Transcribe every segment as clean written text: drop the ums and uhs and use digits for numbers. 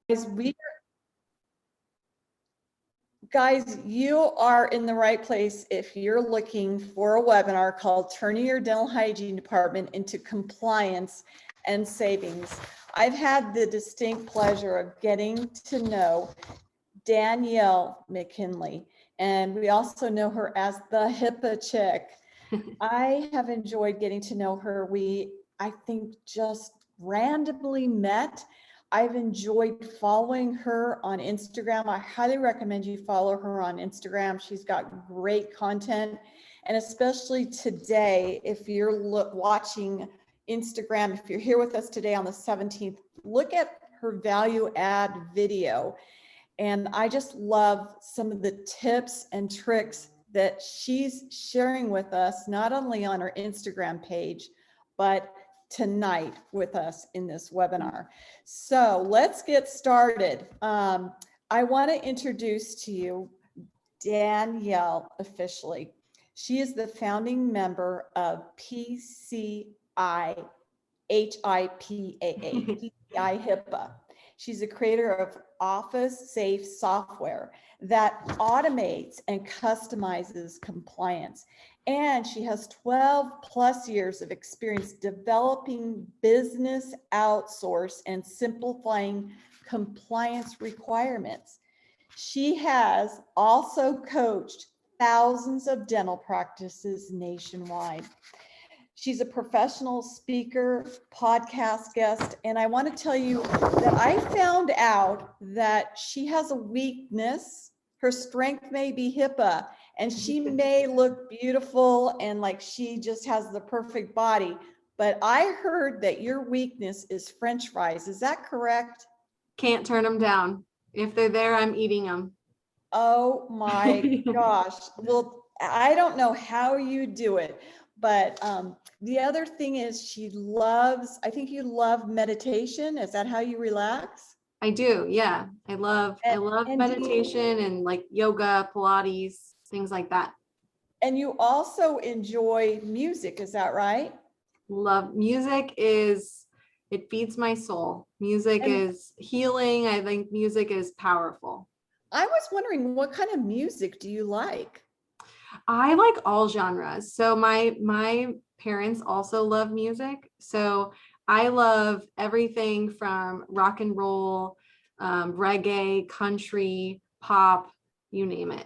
we Guys, you are in the right place if you're looking for a webinar called Turning Your Dental Hygiene Department into Compliance and Savings. I've had the distinct pleasure of getting to know Danielle McKinley, and we also know her as the Hipaachick. I have enjoyed getting to know her. I think, just randomly met. I've enjoyed following her on Instagram. I highly recommend you follow her on Instagram. She's got great content. And especially today, if you're watching Instagram, if you're here with us today on the 17th, look at her value add video. And I just love some of the tips and tricks that she's sharing with us, not only on her Instagram page, but tonight with us in this webinar. So let's get started. I want to introduce to you Danielle officially. She is the founding member of PCI HIPAA. She's a creator of Office Safe software that automates and customizes compliance. And she has 12 plus years of experience developing business outsource and simplifying compliance requirements. She has also coached thousands of dental practices nationwide. She's a professional speaker, podcast guest, and I want to tell you that I found out that she has a weakness. Her strength may be HIPAA, and she may look beautiful and like she just has the perfect body. But I heard that your weakness is French fries. Is that correct? Can't turn them down. If they're there, I'm eating them. Oh my gosh. Well, I don't know how you do it, but the other thing is I think you love meditation. Is that how you relax? I do. Yeah. I love meditation and like yoga, Pilates, things like that. And you also enjoy music. Is that right? Love music. It feeds my soul. Music is healing. I think music is powerful. I was wondering, what kind of music do you like? I like all genres. So my parents also love music. So I love everything from rock and roll, reggae, country, pop, you name it.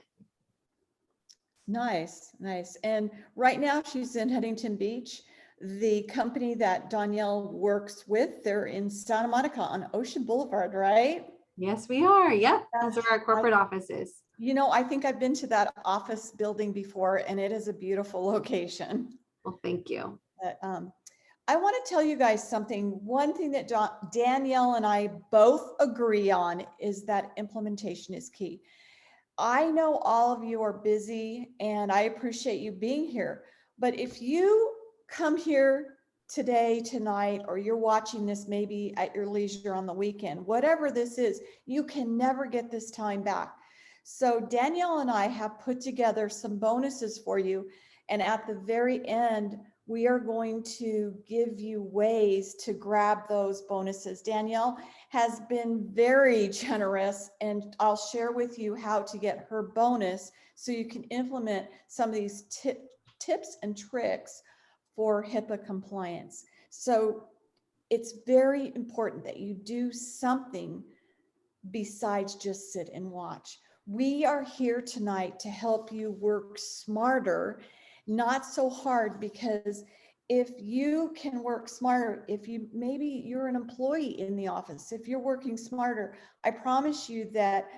Nice, nice. And right now she's in Huntington Beach. The company that Danielle works with, they're in Santa Monica on Ocean Boulevard, right? Yes, we are. Yep. Those are our corporate offices. You know, I think I've been to that office building before, and it is a beautiful location. Well, thank you. But, I want to tell you guys something. One thing that Danielle and I both agree on is that implementation is key. I know all of you are busy, and I appreciate you being here. But if you come here today, tonight, or you're watching this maybe at your leisure on the weekend, whatever this is, you can never get this time back. So Danielle and I have put together some bonuses for you. And at the very end, we are going to give you ways to grab those bonuses. Danielle has been very generous, and I'll share with you how to get her bonus so you can implement some of these tips and tricks for HIPAA compliance. So it's very important that you do something besides just sit and watch. We are here tonight to help you work smarter, not so hard, because if you can work smarter, maybe you're an employee in the office, if you're working smarter, I promise you that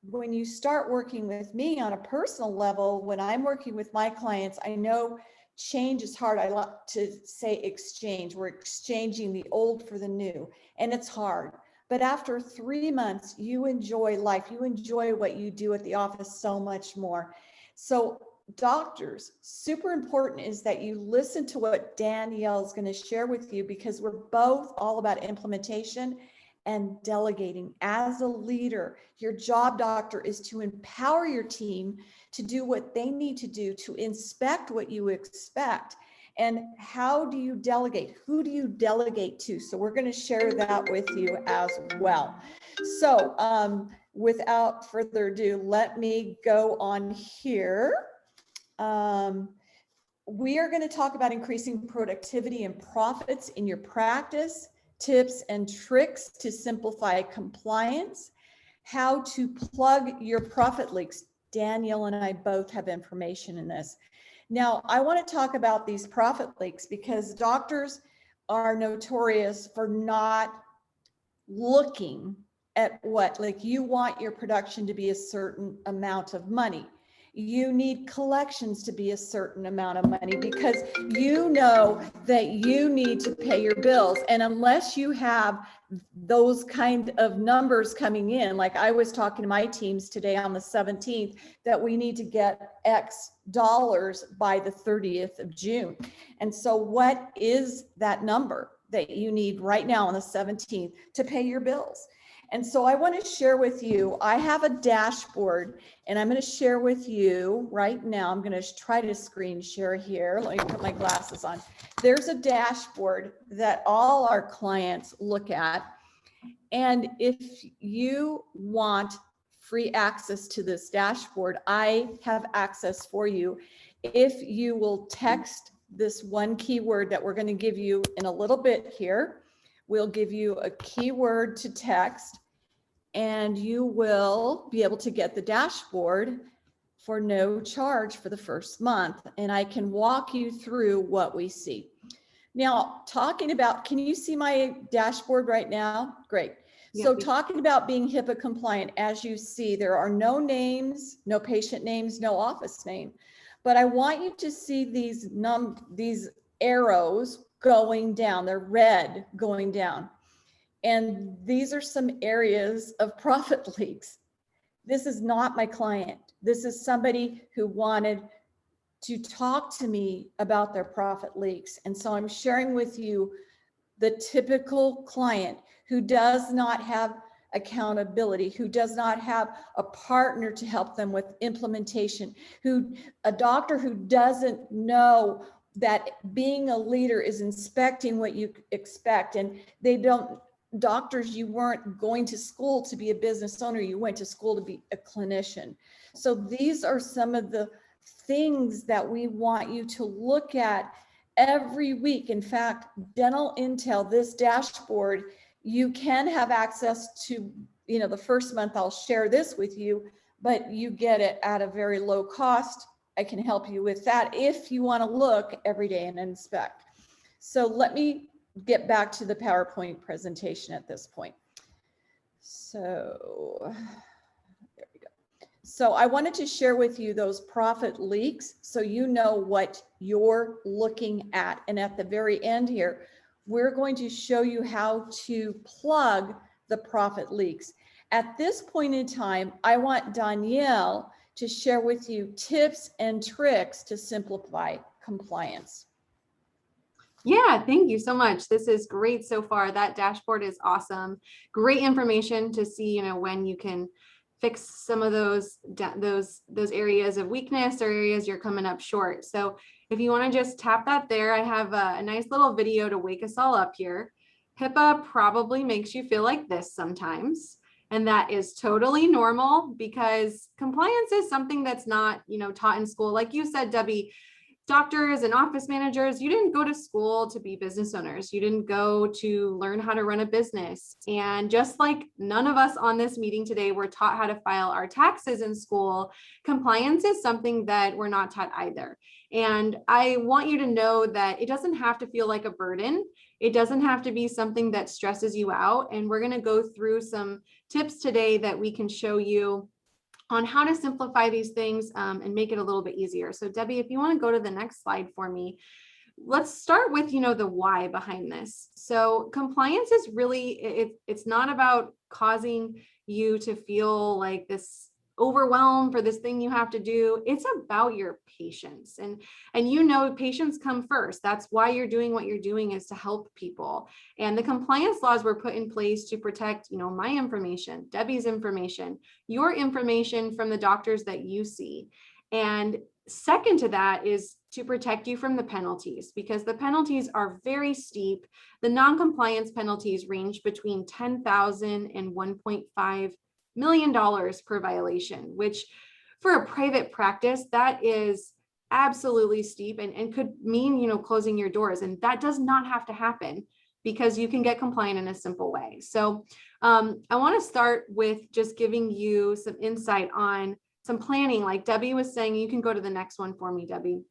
when you start working with me on a personal level, when I'm working with my clients, I know change is hard. I like to say exchange. We're exchanging the old for the new, and it's hard. But after 3 months, you enjoy life. You enjoy what you do at the office so much more. So doctors, super important is that you listen to what Danielle is going to share with you, because we're both all about implementation and delegating. As a leader, your job, doctor, is to empower your team to do what they need to do to inspect what you expect. And how do you delegate? Who do you delegate to? So we're going to share that with you as well. So without further ado, let me go on here. We are going to talk about increasing productivity and profits in your practice, tips and tricks to simplify compliance, how to plug your profit leaks. Danielle and I both have information in this. Now, I want to talk about these profit leaks because doctors are notorious for not looking at what, like, you want your production to be a certain amount of money. You need collections to be a certain amount of money because you know that you need to pay your bills. And unless you have those kind of numbers coming in, like I was talking to my teams today on the 17th, that we need to get X dollars by the 30th of June. And so what is that number that you need right now on the 17th to pay your bills? And so I want to share with you, I have a dashboard and I'm going to share with you right now. I'm going to try to screen share here. Let me put my glasses on. There's a dashboard that all our clients look at. And if you want free access to this dashboard, I have access for you. If you will text this one keyword that we're going to give you in a little bit here, we'll give you a keyword to text and you will be able to get the dashboard for no charge for the first month. And I can walk you through what we see. Now, talking about, can you see my dashboard right now? Great. So talking about being HIPAA compliant, as you see, there are no names, no patient names, no office name. But I want you to see these arrows going down. They're red going down. And these are some areas of profit leaks. This is not my client. This is somebody who wanted to talk to me about their profit leaks. And so I'm sharing with you the typical client who does not have accountability, who does not have a partner to help them with implementation, a doctor who doesn't know that being a leader is inspecting what you expect. And doctors, you weren't going to school to be a business owner, you went to school to be a clinician. So these are some of the things that we want you to look at every week. In fact, Dental Intel, this dashboard, you can have access to, the first month I'll share this with you, but you get it at a very low cost. I can help you with that if you want to look every day and inspect. So let me get back to the PowerPoint presentation at this point. So there we go. So I wanted to share with you those profit leaks so you know what you're looking at. And at the very end here, we're going to show you how to plug the profit leaks. At this point in time, I want Danielle to share with you tips and tricks to simplify compliance. Yeah, thank you so much. This is great so far. That dashboard is awesome. Great information to see, when you can fix some of those areas of weakness or areas you're coming up short. So if you want to just tap that there, I have a nice little video to wake us all up here. HIPAA probably makes you feel like this sometimes. And that is totally normal because compliance is something that's not, taught in school. Like you said, Debbie, doctors and office managers, you didn't go to school to be business owners. You didn't go to learn how to run a business. And just like none of us on this meeting today were taught how to file our taxes in school, compliance is something that we're not taught either. And I want you to know that it doesn't have to feel like a burden. It doesn't have to be something that stresses you out. And we're going to go through some tips today that we can show you on how to simplify these things and make it a little bit easier. So Debbie, if you want to go to the next slide for me, let's start with, the why behind this. So compliance is really, it's not about causing you to feel like this overwhelmed for this thing you have to do. It's about your patients and patients come first. That's why you're doing what you're doing, is to help people. And the compliance laws were put in place to protect, my information, Debbie's information, your information from the doctors that you see. And Second to that is to protect you from the penalties, because the penalties are very steep. The non-compliance penalties range between $10,000 and $1.5 million per violation, which for a private practice, that is absolutely steep and could mean, closing your doors. And that does not have to happen, because you can get compliant in a simple way. So I want to start with just giving you some insight on some planning. Like Debbie was saying, you can go to the next one for me, Debbie.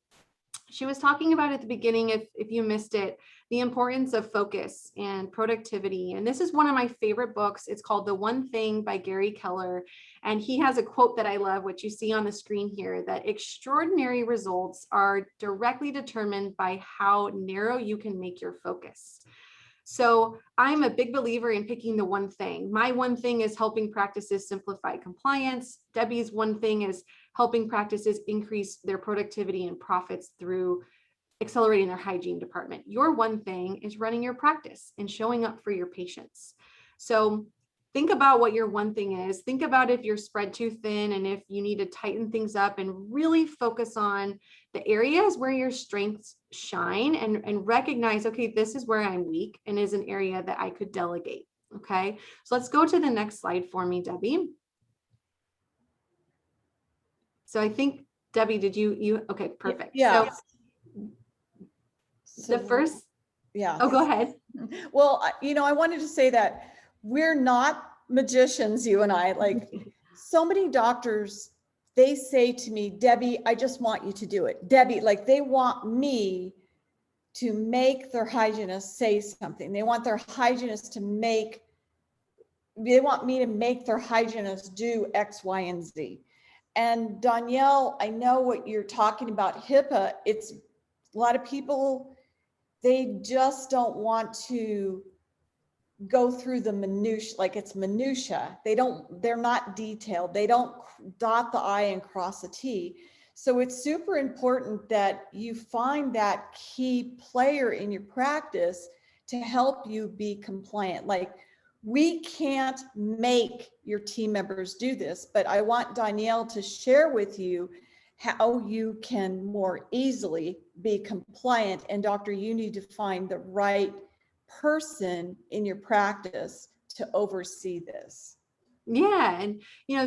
She was talking about at the beginning, if you missed it, the importance of focus and productivity. And this is one of my favorite books. It's called The One Thing by Gary Keller. And he has a quote that I love, which you see on the screen here, that extraordinary results are directly determined by how narrow you can make your focus. So I'm a big believer in picking the one thing. My one thing is helping practices simplify compliance. Debbie's one thing is helping practices increase their productivity and profits through accelerating their hygiene department. Your one thing is running your practice and showing up for your patients. So think about what your one thing is. Think about if you're spread too thin and if you need to tighten things up, and really focus on the areas where your strengths shine, and recognize, okay, this is where I'm weak and is an area that I could delegate. Okay, so let's go to the next slide for me, Debbie. So I think, Debbie, did you okay, perfect. Yeah. So the first, yeah. Oh, go ahead. Well, I wanted to say that we're not magicians, you and I. Like, so many doctors, they say to me, Debbie, I just want you to do it. Debbie, like, they want me to make their hygienist say something. They want their hygienist they want me to make their hygienist do X, Y, and Z. And Danielle, I know what you're talking about, HIPAA. It's a lot of people, they just don't want to go through the minutia, like it's minutia. They're not detailed. They don't dot the I and cross the T. So it's super important that you find that key player in your practice to help you be compliant. Like, we can't make your team members do this, but I want Danielle to share with you how you can more easily be compliant. And doctor, you need to find the right person in your practice to oversee this. Yeah, and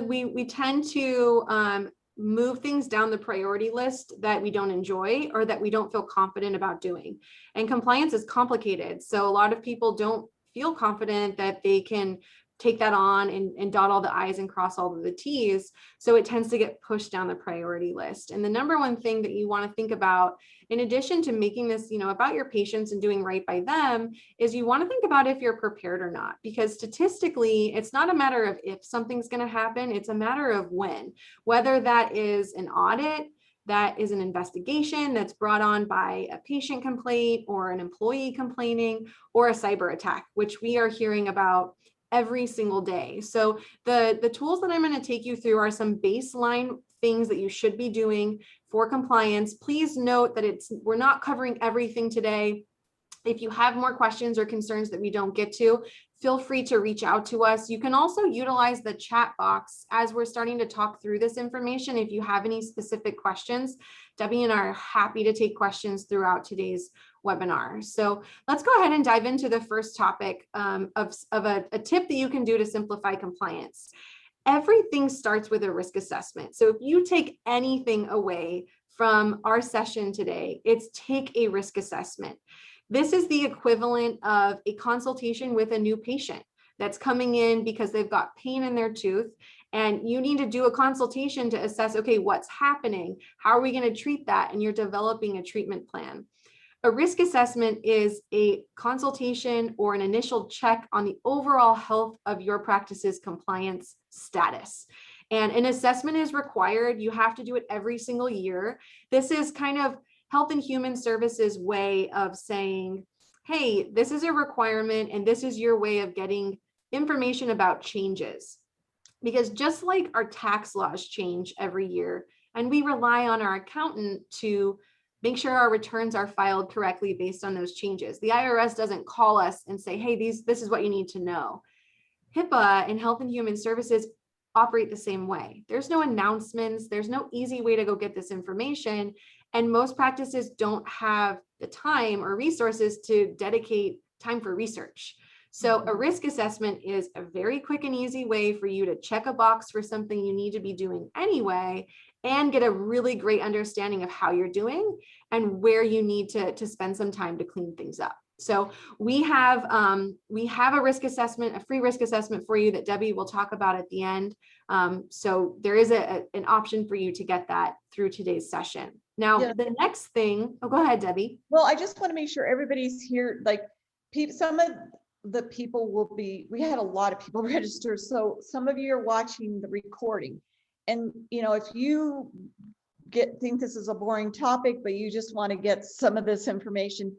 we tend to move things down the priority list that we don't enjoy or that we don't feel confident about doing. And compliance is complicated, so a lot of people don't feel confident that they can take that on and dot all the I's and cross all of the T's. So it tends to get pushed down the priority list. And the number one thing that you want to think about, in addition to making this, about your patients and doing right by them, is you want to think about if you're prepared or not. Because statistically, it's not a matter of if something's going to happen, it's a matter of when. Whether that is an audit, that is an investigation that's brought on by a patient complaint or an employee complaining, or a cyber attack, which we are hearing about every single day. So the tools that I'm going to take you through are some baseline things that you should be doing for compliance. Please note that we're not covering everything today. If you have more questions or concerns that we don't get to, feel free to reach out to us. You can also utilize the chat box as we're starting to talk through this information. If you have any specific questions, Debbie and I are happy to take questions throughout today's webinar. So let's go ahead and dive into the first topic of a tip that you can do to simplify compliance. Everything starts with a risk assessment. So if you take anything away from our session today, it's take a risk assessment. This is the equivalent of a consultation with a new patient that's coming in because they've got pain in their tooth, and you need to do a consultation to assess, okay, what's happening? How are we going to treat that? And you're developing a treatment plan. A risk assessment is a consultation or an initial check on the overall health of your practice's compliance status. And an assessment is required. You have to do it every single year. This is kind of Health and Human Services way of saying, hey, this is a requirement and this is your way of getting information about changes. Because just like our tax laws change every year, and we rely on our accountant to make sure our returns are filed correctly based on those changes. The IRS doesn't call us and say, hey, this is what you need to know. HIPAA and Health and Human Services operate the same way. There's no announcements. There's no easy way to go get this information. And most practices don't have the time or resources to dedicate time for research. So a risk assessment is a very quick and easy way for you to check a box for something you need to be doing anyway, and get a really great understanding of how you're doing and where you need to spend some time to clean things up. So we have a risk assessment, a free risk assessment for you that Debbie will talk about at the end. So there is an option for you to get that through today's session. Now, the next thing, go ahead, Debbie. Well, I just want to make sure everybody's here. Like, some of the people will be, we had a lot of people register. So some of you are watching the recording. And, if you think this is a boring topic, but you just want to get some of this information,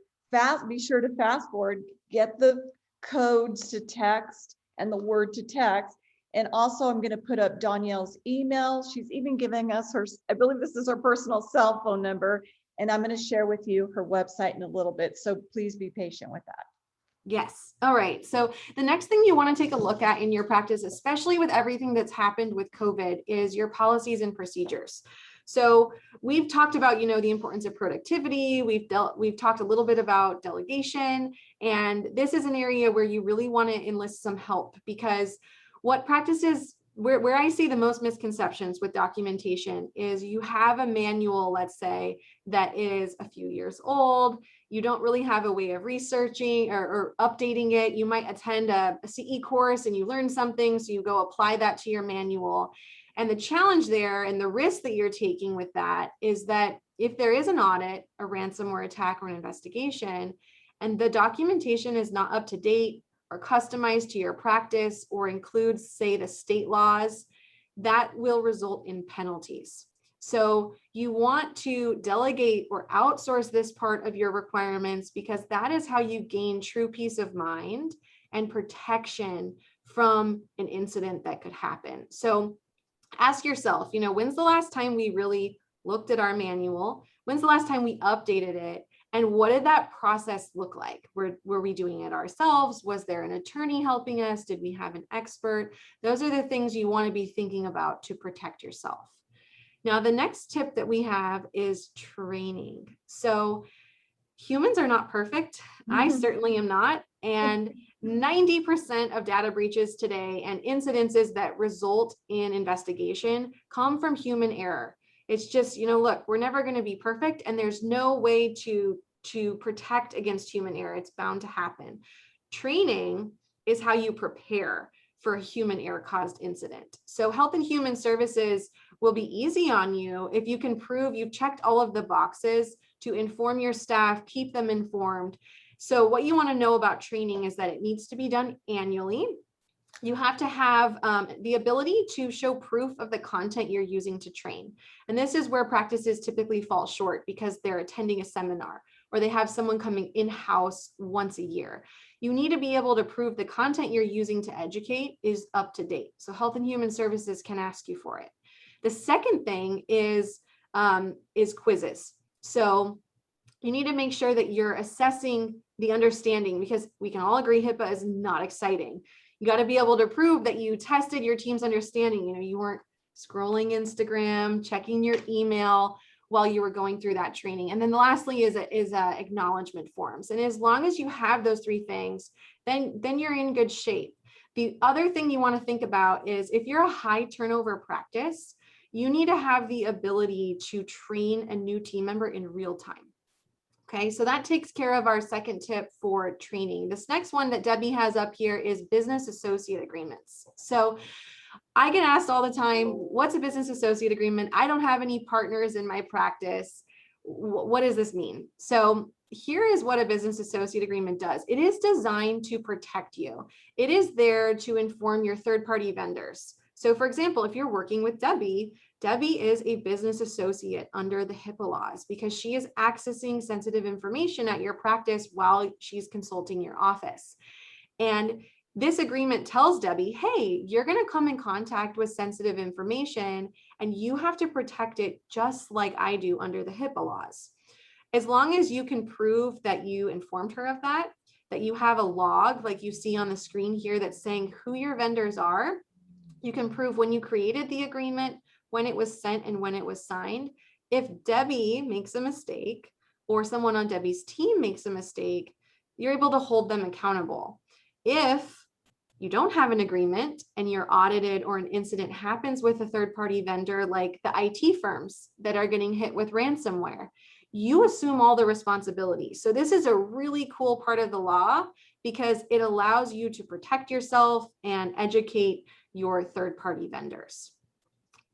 be sure to fast forward, get the codes to text and the word to text. And also I'm going to put up Danielle's email. She's even giving us I believe this is her personal cell phone number. And I'm going to share with you her website in a little bit. So please be patient with that. Yes. All right. So the next thing you want to take a look at in your practice, especially with everything that's happened with COVID, is your policies and procedures. So we've talked about, the importance of productivity. We've talked a little bit about delegation, and this is an area where you really want to enlist some help, because what practices, where I see the most misconceptions with documentation is you have a manual, let's say, that is a few years old. You don't really have a way of researching or updating it. You might attend a CE course and you learn something, so you go apply that to your manual. And the challenge there and the risk that you're taking with that is that if there is an audit, a ransomware attack, or an investigation, and the documentation is not up to date or customized to your practice or includes, say, the state laws, that will result in penalties. So you want to delegate or outsource this part of your requirements, because that is how you gain true peace of mind and protection from an incident that could happen. So ask yourself, when's the last time we really looked at our manual? When's the last time we updated it? And what did that process look like? Were we doing it ourselves? Was there an attorney helping us? Did we have an expert? Those are the things you want to be thinking about to protect yourself. Now, the next tip that we have is training. So humans are not perfect. I certainly am not. And 90% of data breaches today and incidences that result in investigation come from human error. It's just, look, we're never going to be perfect, and there's no way to protect against human error. It's bound to happen. Training is how you prepare for a human error caused incident. So Health and Human Services will be easy on you if you can prove you've checked all of the boxes to inform your staff, keep them informed. So what you want to know about training is that it needs to be done annually. You have to have the ability to show proof of the content you're using to train. And this is where practices typically fall short, because they're attending a seminar or they have someone coming in-house once a year. You need to be able to prove the content you're using to educate is up to date. So Health and Human Services can ask you for it. The second thing is quizzes. So you need to make sure that you're assessing the understanding, because we can all agree HIPAA is not exciting. You got to be able to prove that you tested your team's understanding. You weren't scrolling Instagram, checking your email while you were going through that training. And then lastly is acknowledgement forms. And as long as you have those three things, then you're in good shape. The other thing you want to think about is, if you're a high turnover practice, you need to have the ability to train a new team member in real time. Okay, so that takes care of our second tip for training. This next one that Debbie has up here is business associate agreements. So I get asked all the time, what's a business associate agreement? I don't have any partners in my practice. What does this mean? So here is what a business associate agreement does. It is designed to protect you. It is there to inform your third-party vendors. So for example, if you're working with Debbie, Debbie is a business associate under the HIPAA laws, because she is accessing sensitive information at your practice while she's consulting your office. And this agreement tells Debbie, hey, you're going to come in contact with sensitive information and you have to protect it just like I do under the HIPAA laws. As long as you can prove that you informed her of that you have a log like you see on the screen here that's saying who your vendors are, You can prove when you created the agreement, when it was sent, and when it was signed. If Debbie makes a mistake or someone on Debbie's team makes a mistake, you're able to hold them accountable. If you don't have an agreement and you're audited or an incident happens with a third-party vendor, like the IT firms that are getting hit with ransomware, you assume all the responsibility. So this is a really cool part of the law because it allows you to protect yourself and educate your third-party vendors.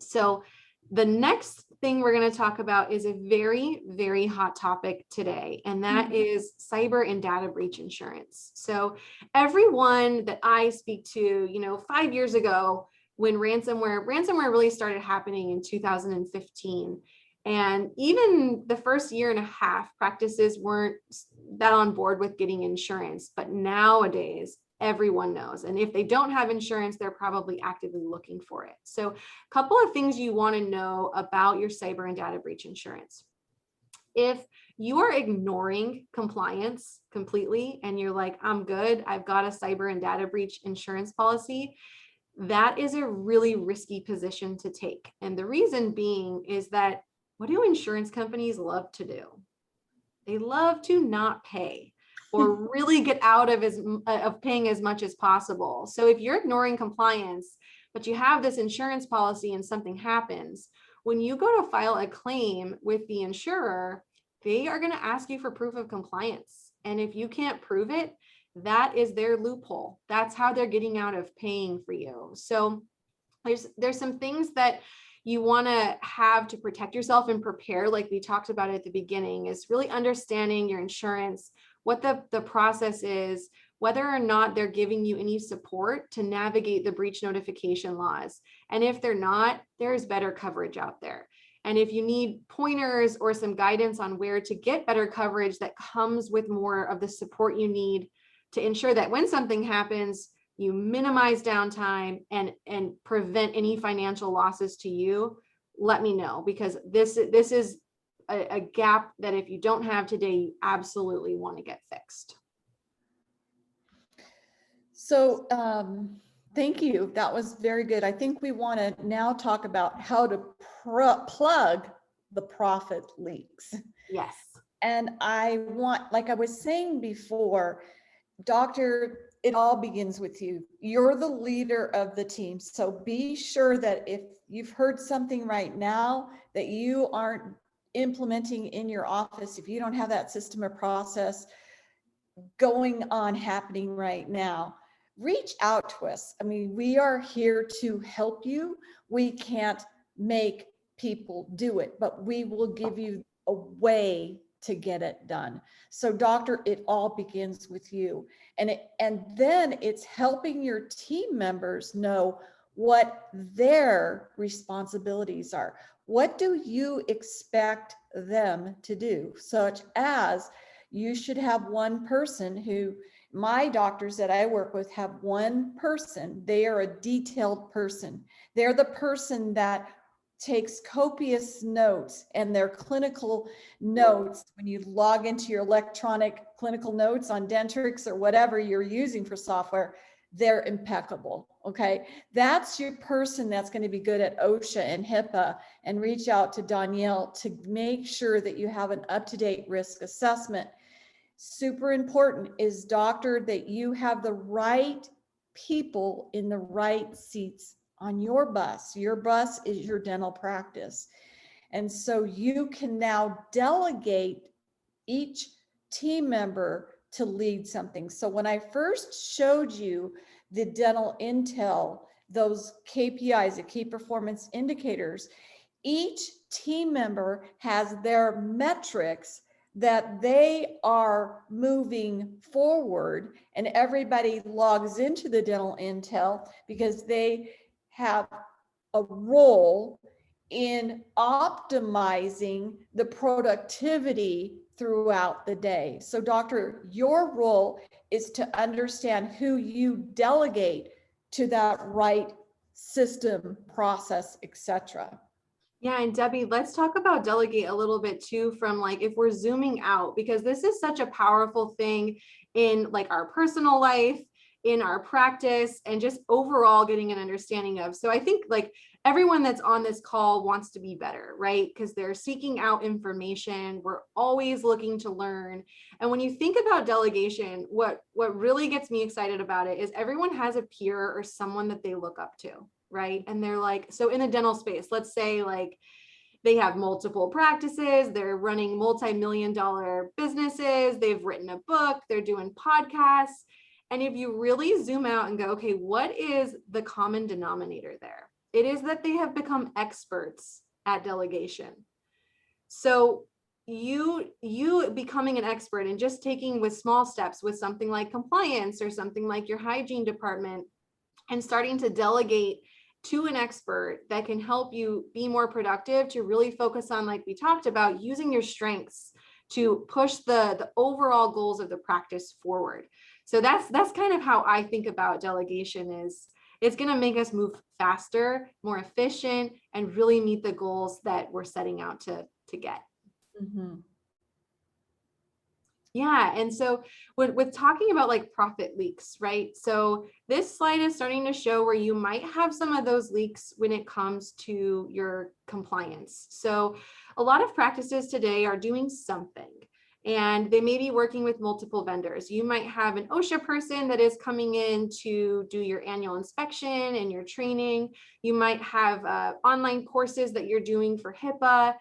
So the next thing we're going to talk about is a very, very hot topic today, and that is cyber and data breach insurance. So everyone that I speak to, 5 years ago when ransomware really started happening in 2015. And even the first year and a half, practices weren't that on board with getting insurance. But nowadays, everyone knows. And if they don't have insurance, they're probably actively looking for it. So a couple of things you want to know about your cyber and data breach insurance. If you are ignoring compliance completely and you're like, I'm good, I've got a cyber and data breach insurance policy, that is a really risky position to take. And the reason being is that what do insurance companies love to do? They love to not pay or really get out of paying as much as possible. So if you're ignoring compliance, but you have this insurance policy and something happens, when you go to file a claim with the insurer, they are going to ask you for proof of compliance. And if you can't prove it, that is their loophole. That's how they're getting out of paying for you. So there's some things that you want to have to protect yourself and prepare, like we talked about at the beginning, is really understanding your insurance, what the process is, whether or not they're giving you any support to navigate the breach notification laws. And if they're not, there's better coverage out there. And if you need pointers or some guidance on where to get better coverage that comes with more of the support you need to ensure that when something happens, you minimize downtime and prevent any financial losses to you, let me know, because this is a gap that if you don't have today, you absolutely want to get fixed. So thank you. That was very good. I think we want to now talk about how to plug the profit leaks. Yes. And I want, like I was saying before, Doctor, it all begins with you. You're the leader of the team. So be sure that if you've heard something right now that you aren't implementing in your office, if you don't have that system or process going on happening right now, reach out to us. I mean, we are here to help you. We can't make people do it, but we will give you a way to get it done. So doctor, it all begins with you. And then it's helping your team members know what their responsibilities are. What do you expect them to do? Such as you should have one person who, my doctors that I work with have one person. They are a detailed person. They're the person that takes copious notes, and their clinical notes, when you log into your electronic clinical notes on Dentrix or whatever you're using for software, they're impeccable. Okay. That's your person that's going to be good at OSHA and HIPAA, and reach out to Danielle to make sure that you have an up-to-date risk assessment. Super important is, doctor, that you have the right people in the right seats on your bus. Your bus is your dental practice. And so you can now delegate each team member to lead something. So when I first showed you the dental intel, those KPIs, the key performance indicators, each team member has their metrics that they are moving forward, and everybody logs into the dental intel because they have a role in optimizing the productivity throughout the day. So doctor, your role is to understand who you delegate to that right system, process, etc. Yeah, and Debbie, let's talk about delegate a little bit too, from like if we're zooming out, because this is such a powerful thing in like our personal life in our practice and just overall getting an understanding of. So I think like everyone that's on this call wants to be better, right? Because they're seeking out information. We're always looking to learn. And when you think about delegation, what really gets me excited about it is everyone has a peer or someone that they look up to, right? And they're like, so in the dental space, let's say like they have multiple practices, they're running multi-million-dollar businesses, they've written a book, they're doing podcasts. And if you really zoom out and go, okay, what is the common denominator there? It is that they have become experts at delegation. So you becoming an expert and just taking with small steps with something like compliance or something like your hygiene department and starting to delegate to an expert that can help you be more productive, to really focus on, like we talked about, using your strengths to push the overall goals of the practice forward. So that's kind of how I think about delegation. Is it's going to make us move faster, more efficient, and really meet the goals that we're setting out to get. Mm-hmm. Yeah. And so with talking about like profit leaks, right? So this slide is starting to show where you might have some of those leaks when it comes to your compliance. So a lot of practices today are doing something, and they may be working with multiple vendors. You might have an OSHA person that is coming in to do your annual inspection and your training. You might have online courses that you're doing for HIPAA.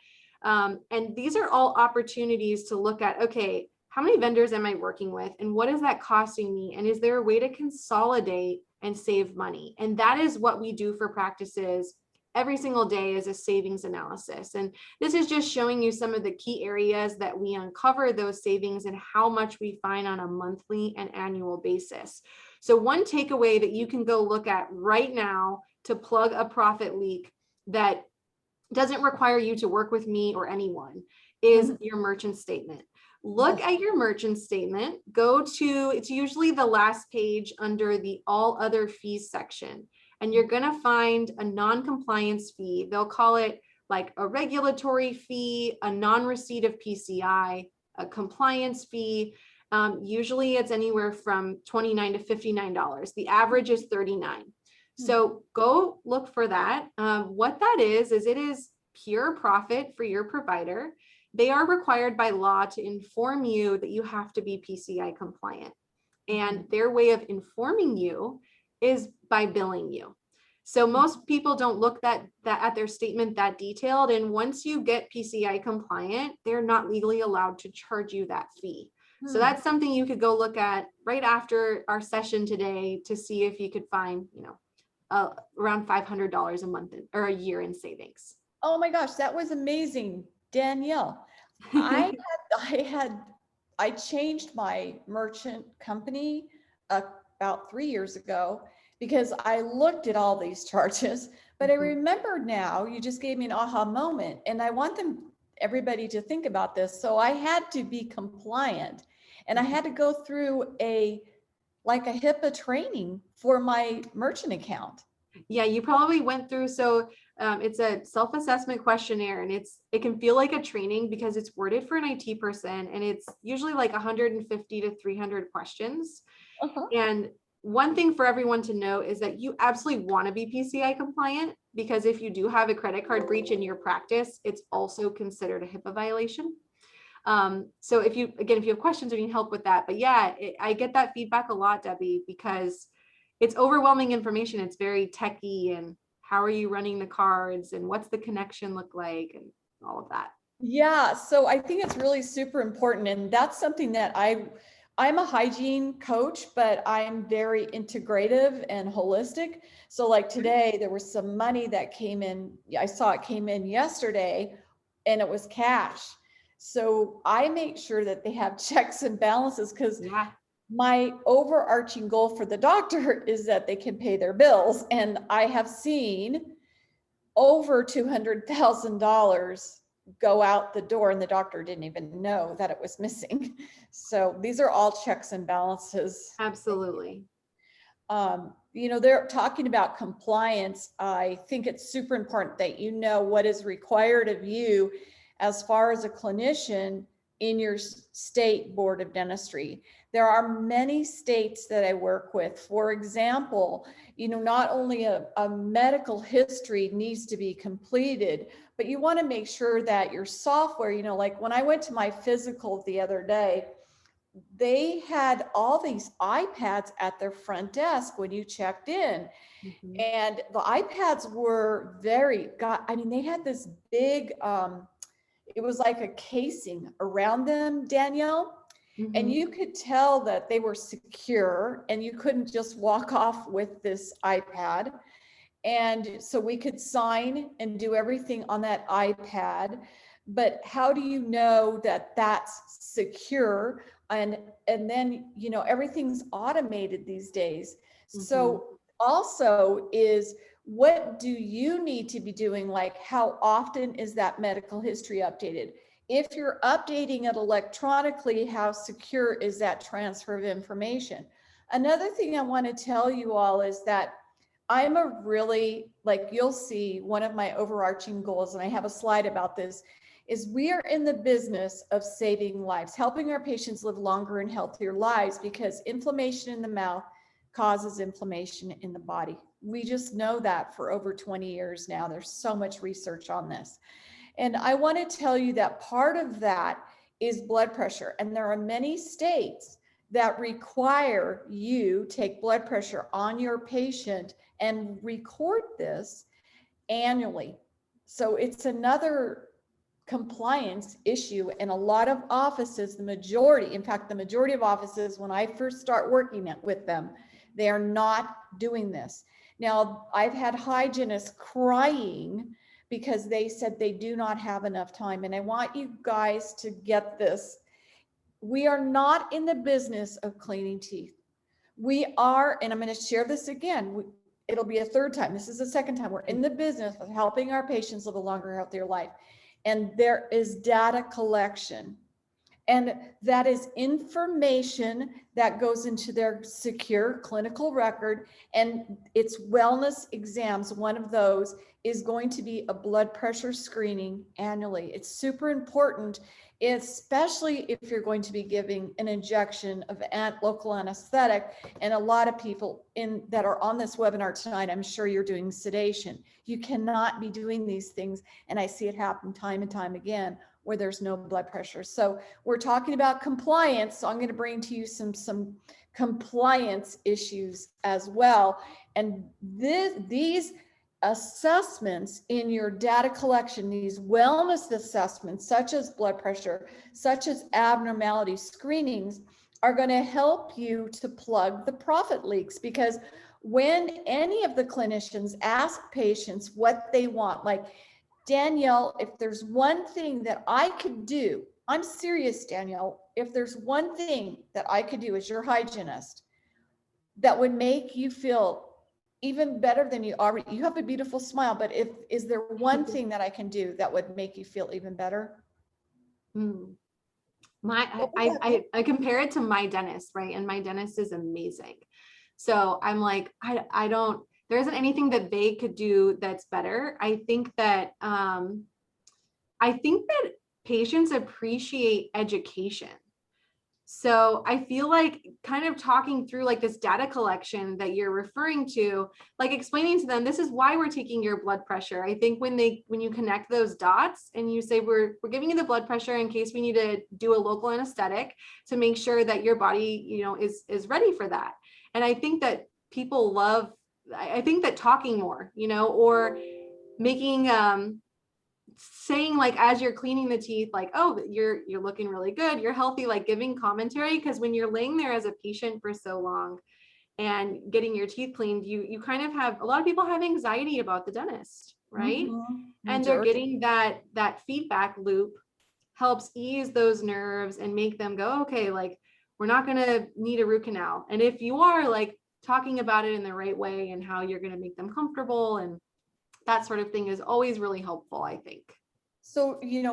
And these are all opportunities to look at, okay, how many vendors am I working with, and what is that costing me? And is there a way to consolidate and save money? And that is what we do for practices every single day, is a savings analysis. And this is just showing you some of the key areas that we uncover those savings and how much we find on a monthly and annual basis. So one takeaway that you can go look at right now to plug a profit leak that doesn't require you to work with me or anyone is your merchant statement. Look at your merchant statement, go to, it's usually the last page under the all other fees section, and you're going to find a non-compliance fee. They'll call it like a regulatory fee, a non-receipt of PCI, a compliance fee. Usually it's anywhere from $29 to $59. The average is $39. So go look for that. What that is it is pure profit for your provider. They are required by law to inform you that you have to be PCI compliant. And their way of informing you is by billing you. So most people don't look that at their statement that detailed. And once you get PCI compliant, they're not legally allowed to charge you that fee. So that's something you could go look at right after our session today to see if you could find, around $500 a month or a year in savings. Oh my gosh, that was amazing, Danielle. I changed my merchant company about 3 years ago because I looked at all these charges, but I remember now, you just gave me an aha moment, and I want everybody to think about this. So I had to be compliant, and I had to go through a HIPAA training for my merchant account. Yeah, you probably went through. So it's a self-assessment questionnaire, and it can feel like a training because it's worded for an IT person, and it's usually like 150 to 300 questions. And one thing for everyone to know is that you absolutely want to be PCI compliant, because if you do have a credit card breach in your practice, it's also considered a HIPAA violation. So if you have questions or need help with that, but yeah, I get that feedback a lot, Debbie, because it's overwhelming information. It's very techy, and how are you running the cards, and what's the connection look like, and all of that. Yeah, so I think it's really super important, and that's something that I'm a hygiene coach, but I'm very integrative and holistic. So like today, there was some money that came in. I saw it came in yesterday, and it was cash. So I make sure that they have checks and balances, because my overarching goal for the doctor is that they can pay their bills. And I have seen over $200,000 go out the door, and the doctor didn't even know that it was missing. So these are all checks and balances. Absolutely. They're talking about compliance. I think it's super important that you know what is required of you as far as a clinician in your state board of dentistry. There are many states that I work with. For example, not only a medical history needs to be completed, but you want to make sure that your software, like when I went to my physical the other day, they had all these iPads at their front desk when you checked in. Mhm. And the iPads were they had this big, it was like a casing around them, Danielle. And Mhm. you could tell that they were secure and you couldn't just walk off with this iPad. And so we could sign and do everything on that iPad. But how do you know that that's secure? And then, everything's automated these days. Mhm. So also is, what do you need to be doing? Like, how often is that medical history updated? If you're updating it electronically, how secure is that transfer of information? Another thing I want to tell you all is that I'm a really, like, you'll see one of my overarching goals, and I have a slide about this, is we are in the business of saving lives, helping our patients live longer and healthier lives, because inflammation in the mouth causes inflammation in the body. We just know that for over 20 years now. There's so much research on this. And I want to tell you that part of that is blood pressure. And there are many states that require you take blood pressure on your patient and record this annually. So it's another compliance issue. And a lot of offices, the majority of offices, when I first start working with them, they are not doing this. Now, I've had hygienists crying because they said they do not have enough time. And I want you guys to get this. We are not in the business of cleaning teeth. We are, and I'm going to share this again. It'll be a third time. This is the second time. We're in the business of helping our patients live a longer, healthier life. And there is data collection. And that is information that goes into their secure clinical record, and it's wellness exams. One of those is going to be a blood pressure screening annually. It's super important, especially if you're going to be giving an injection of local anesthetic. And a lot of people that are on this webinar tonight, I'm sure you're doing sedation. You cannot be doing these things. And I see it happen time and time again where there's no blood pressure. So we're talking about compliance. So I'm going to bring to you some compliance issues as well. And these assessments in your data collection, these wellness assessments, such as blood pressure, such as abnormality screenings, are going to help you to plug the profit leaks. Because when any of the clinicians ask patients what they want, like, Danielle, if there's one thing that I could do, I'm serious, Danielle, if there's one thing that I could do as your hygienist that would make you feel even better than you already, you have a beautiful smile, but is there one thing that I can do that would make you feel even better? I compare it to my dentist, right? And my dentist is amazing. So I'm like, I don't, there isn't anything that they could do that's better. I think that patients appreciate education. So I feel like kind of talking through like this data collection that you're referring to, like explaining to them, this is why we're taking your blood pressure. I think when you connect those dots and you say, we're giving you the blood pressure in case we need to do a local anesthetic to make sure that your body, is ready for that. And I think that people love, I think that talking more, or making, saying like, as you're cleaning the teeth, like, oh, you're looking really good, you're healthy, like giving commentary. Because when you're laying there as a patient for so long and getting your teeth cleaned, you kind of have, a lot of people have anxiety about the dentist, right? And they're getting that feedback loop helps ease those nerves and make them go, okay, like, we're not going to need a root canal. And if you are, like, talking about it in the right way and how you're going to make them comfortable and that sort of thing is always really helpful, I think. So, we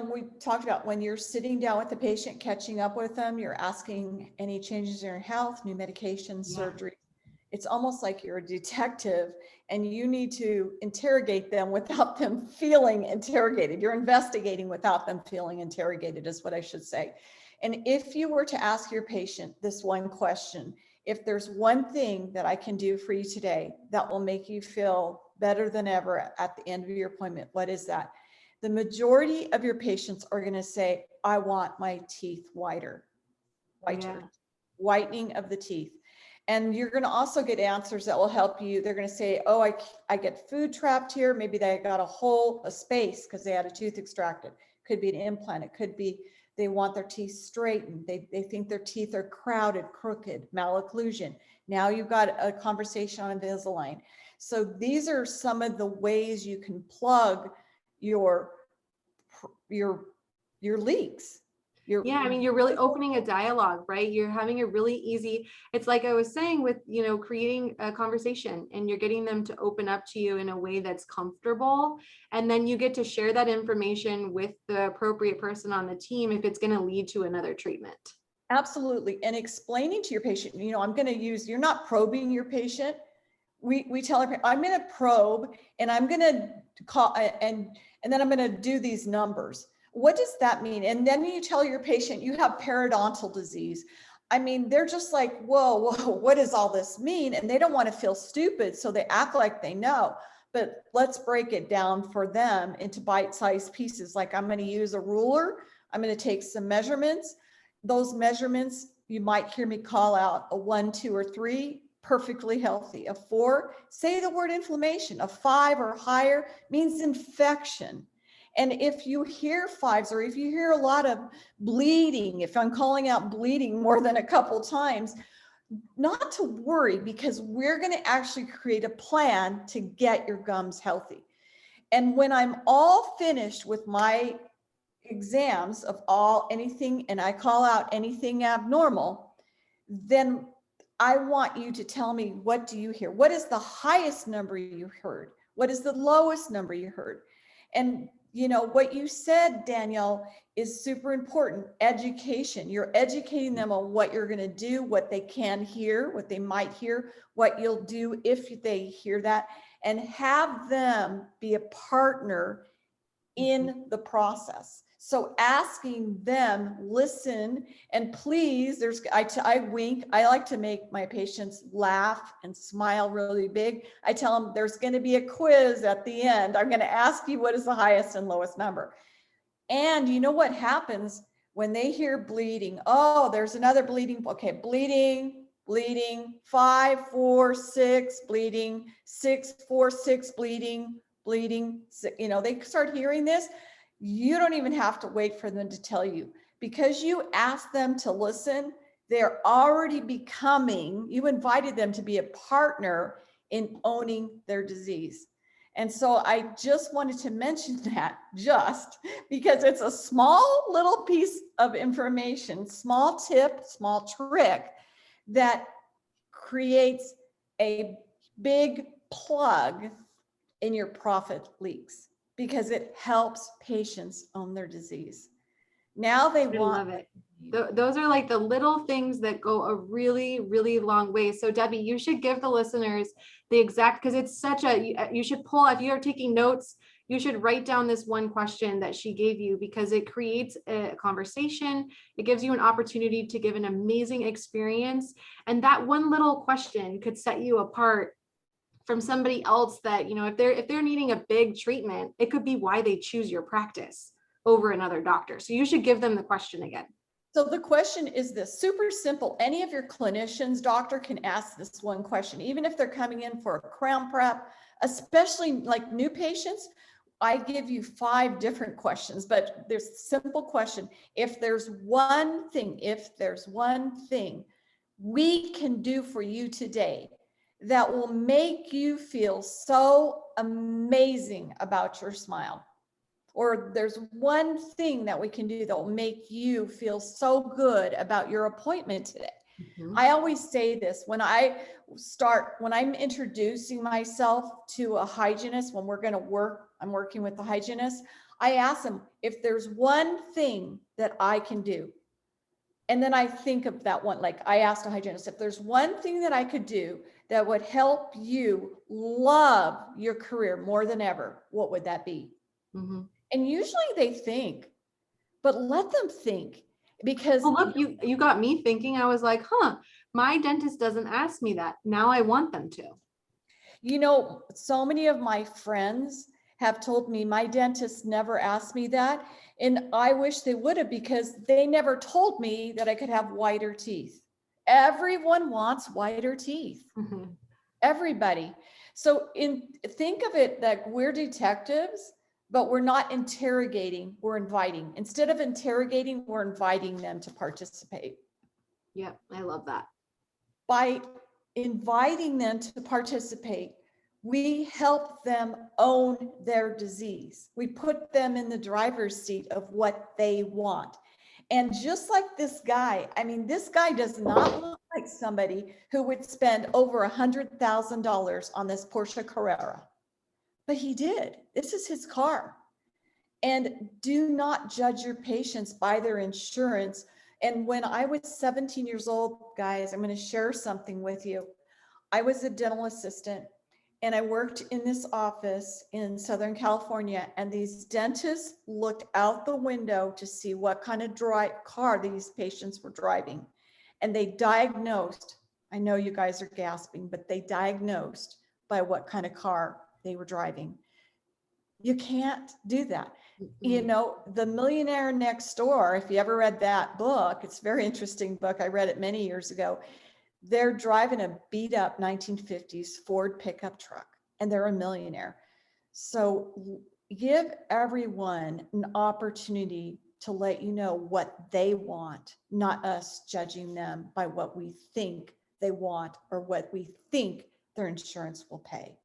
talked about when you're sitting down with the patient, catching up with them, you're asking any changes in your health, new medications, surgery. It's almost like you're a detective and you need to interrogate them without them feeling interrogated. You're investigating without them feeling interrogated, is what I should say. And if you were to ask your patient this one question, if there's one thing that I can do for you today that will make you feel better than ever at the end of your appointment, what is that? The majority of your patients are going to say, I want my teeth whiter, Yeah. whitening of the teeth. And you're going to also get answers that will help you. They're going to say, oh, I get food trapped here. Maybe they got a space because they had a tooth extracted. Could be an implant. It could be they want their teeth straightened. They think their teeth are crowded, crooked, malocclusion. Now you've got a conversation on Invisalign. So these are some of the ways you can plug your leaks. Yeah, I mean, you're really opening a dialogue, right? You're having a really easy, it's like I was saying with, creating a conversation, and you're getting them to open up to you in a way that's comfortable. And then you get to share that information with the appropriate person on the team if it's going to lead to another treatment. Absolutely. And explaining to your patient, I'm going to use, you're not probing your patient. We tell her, I'm going to probe and I'm going to call and then I'm going to do these numbers. What does that mean? And then you tell your patient you have periodontal disease. I mean, they're just like, whoa, what does all this mean? And they don't want to feel stupid, so they act like they know. But let's break it down for them into bite-sized pieces. Like, I'm going to use a ruler. I'm going to take some measurements. Those measurements, you might hear me call out a 1, 2, or 3, perfectly healthy. A 4, say the word inflammation. A 5 or higher means infection. And if you hear 5s, or if you hear a lot of bleeding, if I'm calling out bleeding more than a couple times, not to worry, because we're going to actually create a plan to get your gums healthy. And when I'm all finished with my exams of anything, and I call out anything abnormal, then I want you to tell me, what do you hear? What is the highest number you heard? What is the lowest number you heard? And what you said, Danielle, is super important. Education. You're educating them on what you're going to do, what they can hear, what they might hear, what you'll do if they hear that, and have them be a partner in the process. So asking them, listen, and please, I wink. I like to make my patients laugh and smile really big. I tell them there's going to be a quiz at the end. I'm going to ask you what is the highest and lowest number. And you know what happens when they hear bleeding? Oh, there's another bleeding. Okay, bleeding, 5, 4, 6, bleeding, 6, 4, 6, bleeding. They start hearing this. You don't even have to wait for them to tell you, because you asked them to listen. They're already you invited them to be a partner in owning their disease. And so I just wanted to mention that, just because it's a small little piece of information, small tip, small trick that creates a big plug in your profit leaks, because it helps patients own their disease. Now they want. I love it. Those are like the little things that go a really, really long way. So Debbie, you should give the listeners the exact, because it's such you should pull, if you're taking notes, you should write down this one question that she gave you, because it creates a conversation. It gives you an opportunity to give an amazing experience. And that one little question could set you apart from somebody else that, if they're needing a big treatment, it could be why they choose your practice over another doctor. So you should give them the question again. So the question is this, super simple. Any of your clinicians, doctor, can ask this one question, even if they're coming in for a crown prep, especially like new patients. I give you 5 different questions, but there's a simple question. If there's one thing we can do for you today that will make you feel so amazing about your smile, or there's one thing that we can do that will make you feel so good about your appointment today. Mm-hmm. I always say this when I'm introducing myself to a hygienist, when I'm working with the hygienist, I ask them, if there's one thing that I can do And then I think of that one, like I asked a hygienist, if there's one thing that I could do that would help you love your career more than ever, what would that be? Mm-hmm. And usually they think, but let them think, because Well, look, you got me thinking. I was like, huh, my dentist doesn't ask me that. Now I want them to. you know, so many of my friends have told me my dentist never asked me that. And I wish they would have, because they never told me that I could have whiter teeth. Everyone wants whiter teeth. Mm-hmm. Everybody. So think of it that we're detectives, but we're not interrogating, we're inviting. Instead of interrogating, we're inviting them to participate. Yep, I love that. By inviting them to participate, we help them own their disease. We put them in the driver's seat of what they want. And just like this guy, I mean, this guy does not look like somebody who would spend over $100,000 on this Porsche Carrera, but he did. This is his car. And do not judge your patients by their insurance. And when I was 17 years old, guys, I'm going to share something with you. I was a dental assistant and I worked in this office in Southern California, and these dentists looked out the window to see what kind of car these patients were driving. And they diagnosed, I know you guys are gasping, but they diagnosed by what kind of car they were driving. You can't do that. You know, The Millionaire Next Door, if you ever read that book, it's a very interesting book. I read it many years ago. They're driving a beat up 1950s Ford pickup truck and they're a millionaire. So give everyone an opportunity to let you know what they want, not us judging them by what we think they want or what we think their insurance will pay.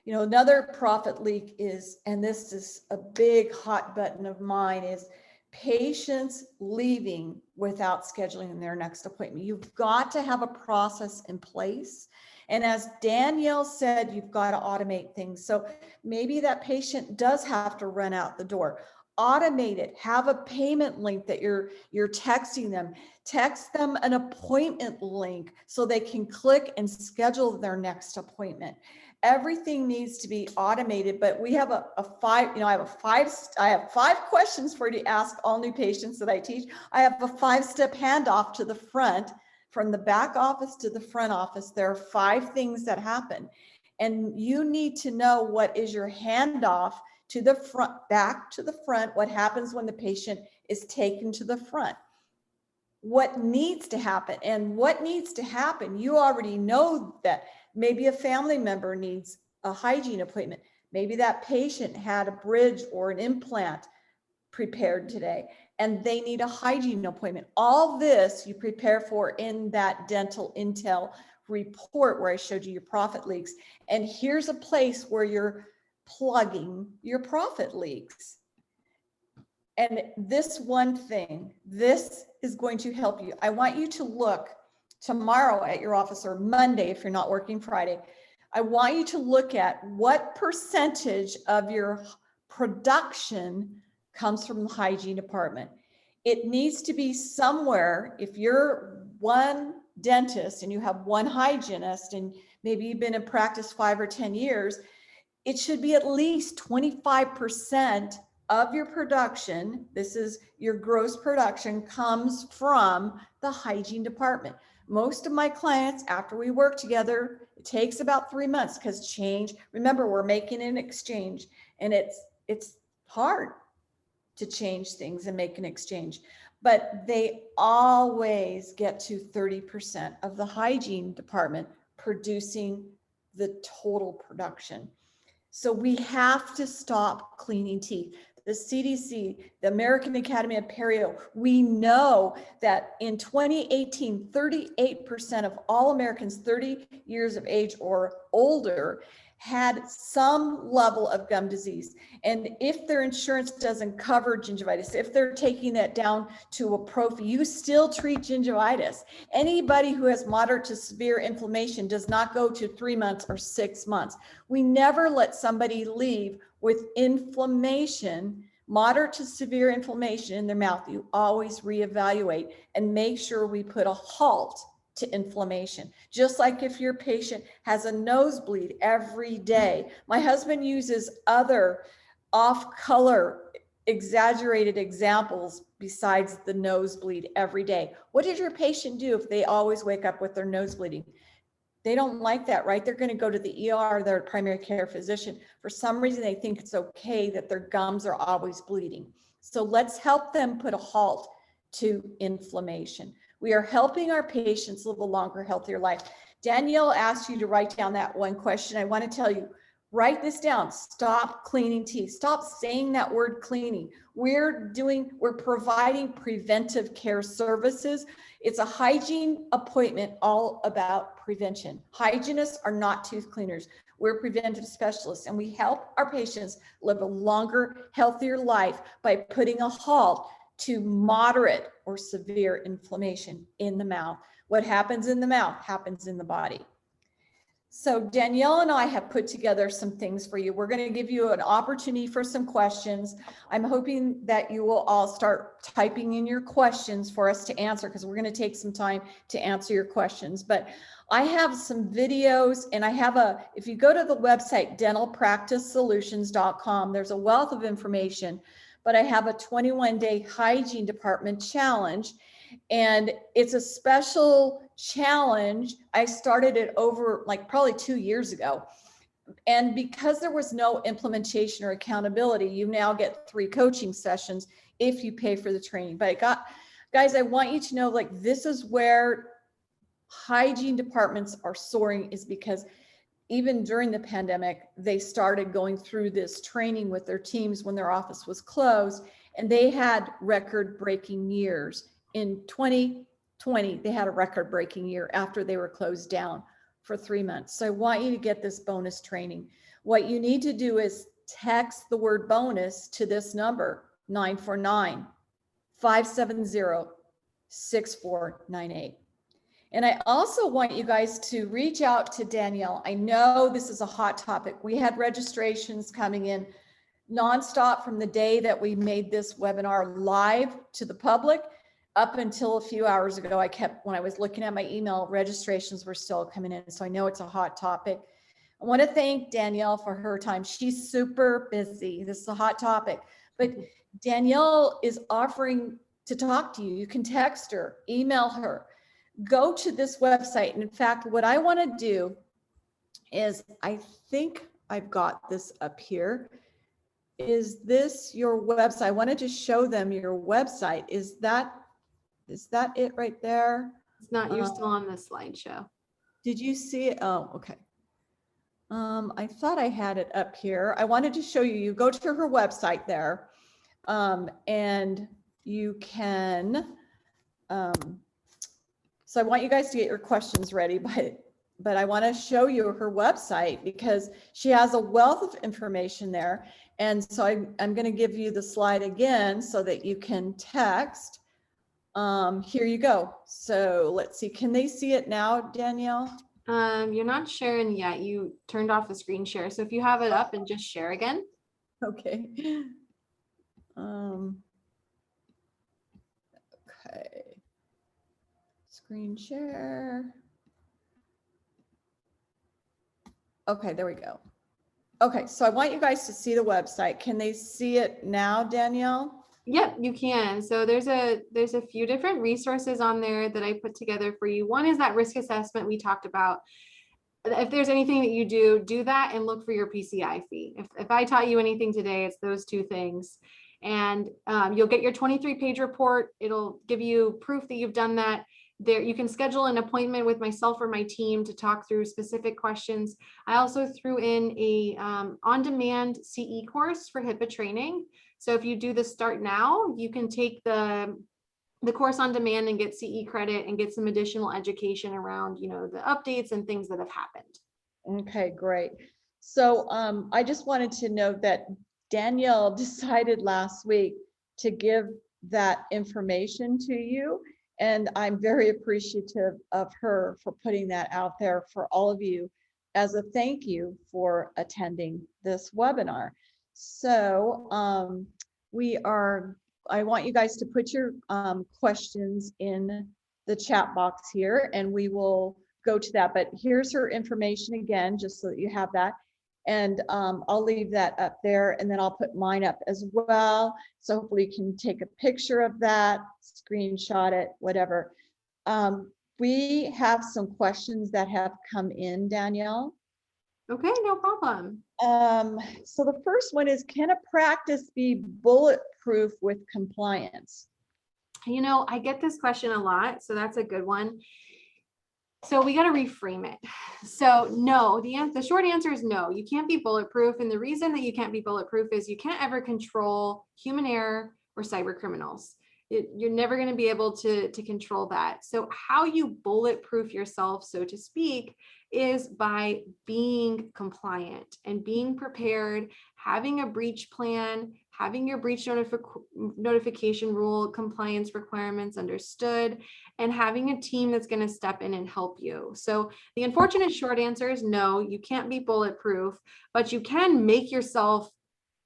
You know, another profit leak is, and this is a big hot button of mine, is patients leaving without scheduling their next appointment. You've got to have a process in place. And as Danielle said, you've got to automate things. So maybe that patient does have to run out the door. Automate it. Have a payment link that you're texting them. Text them an appointment link so they can click and schedule their next appointment. Everything needs to be automated, but we have I have five questions for you to ask all new patients that I teach. I have a 5-step handoff to the front, from the back office to the front office. There are 5 things that happen, and you need to know what is your handoff to the front, back to the front, what happens when the patient is taken to the front. What needs to happen, and what needs to happen, you already know that. Maybe a family member needs a hygiene appointment. Maybe that patient had a bridge or an implant prepared today and they need a hygiene appointment. All this you prepare for in that dental intel report where I showed you your profit leaks. And here's a place where you're plugging your profit leaks. And this one thing, this is going to help you. I want you to look tomorrow at your office, or Monday if you're not working Friday. I want you to look at what percentage of your production comes from the hygiene department. It needs to be somewhere. If you're one dentist and you have one hygienist and maybe you've been in practice 5 or 10 years, it should be at least 25% of your production, this is your gross production, comes from the hygiene department. Most of my clients, after we work together, it takes about 3 months, because change, remember, we're making an exchange, and it's hard to change things and make an exchange, but they always get to 30% of the hygiene department producing the total production. So we have to stop cleaning teeth. The CDC, the American Academy of Perio, we know that in 2018, 38% of all Americans 30 years of age or older had some level of gum disease. And if their insurance doesn't cover gingivitis, if they're taking that down to a prophy, you still treat gingivitis. Anybody who has moderate to severe inflammation does not go to 3 months or 6 months. We never let somebody leave with inflammation Moderate to severe inflammation in their mouth, you always reevaluate and make sure we put a halt to inflammation. Just like if your patient has a nosebleed every day. My husband uses other off-color exaggerated examples besides the nosebleed every day. What did your patient do if they always wake up with their nose bleeding? They don't like that, right? They're going to go to the ER, their primary care physician. For some reason, they think it's okay that their gums are always bleeding. So let's help them put a halt to inflammation. We are helping our patients live a longer, healthier life. Danielle asked you to write down that one question. I want to tell you, write this down. Stop cleaning teeth. Stop saying that word cleaning. We're providing preventive care services. It's a hygiene appointment all about prevention. Hygienists are not tooth cleaners. We're preventive specialists, and we help our patients live a longer, healthier life by putting a halt to moderate or severe inflammation in the mouth. What happens in the mouth happens in the body. So Danielle and I have put together some things for you. We're going to give you an opportunity for some questions. I'm hoping that you will all start typing in your questions for us to answer, because we're going to take some time to answer your questions. But I have some videos, and if you go to the website, dentalpracticesolutions.com, there's a wealth of information, but I have a 21-day hygiene department challenge. And it's a special challenge. I started it over probably 2 years ago. And because there was no implementation or accountability, you now get 3 coaching sessions if you pay for the training. But guys, I want you to know, this is where hygiene departments are soaring, is because even during the pandemic, they started going through this training with their teams when their office was closed, and they had record-breaking years. In 2020, they had a record-breaking year after they were closed down for 3 months. So I want you to get this bonus training. What you need to do is text the word bonus to this number, 949-570-6498. And I also want you guys to reach out to Danielle. I know this is a hot topic. We had registrations coming in nonstop from the day that we made this webinar live to the public up until a few hours ago. When I was looking at my email, registrations were still coming in. So I know it's a hot topic. I want to thank Danielle for her time. She's super busy. This is a hot topic, but Danielle is offering to talk to you. You can text her, email her, go to this website. And in fact, what I want to do is, I think I've got this up here. Is this your website? I wanted to show them your website. Is that it right there? It's not, you're still on the slideshow. Did you see it? Oh, okay. I thought I had it up here. I wanted to show you. You go to her website there, and you can. So I want you guys to get your questions ready, but I want to show you her website because she has a wealth of information there. And so I'm going to give you the slide again so that you can text. Here you go. So let's see. Can they see it now, Danielle? You're not sharing yet. You turned off the screen share. So if you have it up and just share again. Okay. Okay. Screen share. Okay, there we go. Okay, so I want you guys to see the website. Can they see it now, Danielle? Yep, you can. So there's a few different resources on there that I put together for you. One is that risk assessment we talked about. If there's anything that you do that and look for your PCI fee. If I taught you anything today, it's those 2 things. And you'll get your 23-page report. It'll give you proof that you've done that. There, you can schedule an appointment with myself or my team to talk through specific questions. I also threw in a on-demand CE course for HIPAA training. So if you do the Start Now, you can take the course on demand and get CE credit and get some additional education around, the updates and things that have happened. Okay, great. So I just wanted to note that Danielle decided last week to give that information to you. And I'm very appreciative of her for putting that out there for all of you as a thank you for attending this webinar. So I want you guys to put your questions in the chat box here and we will go to that. But here's her information again, just so that you have that. And I'll leave that up there and then I'll put mine up as well. So hopefully you can take a picture of that, screenshot it, whatever. We have some questions that have come in, Danielle. Okay, no problem. So the first one is, can a practice be bulletproof with compliance? You know, I get this question a lot, so that's a good one. So we got to reframe it. So no, the short answer is no, you can't be bulletproof. And the reason that you can't be bulletproof is you can't ever control human error or cyber criminals. You're never going to be able to control that. So how you bulletproof yourself, so to speak, is by being compliant and being prepared, having a breach plan, having your breach notification rule compliance requirements understood, and having a team that's going to step in and help you. So the unfortunate short answer is no, you can't be bulletproof, but you can make yourself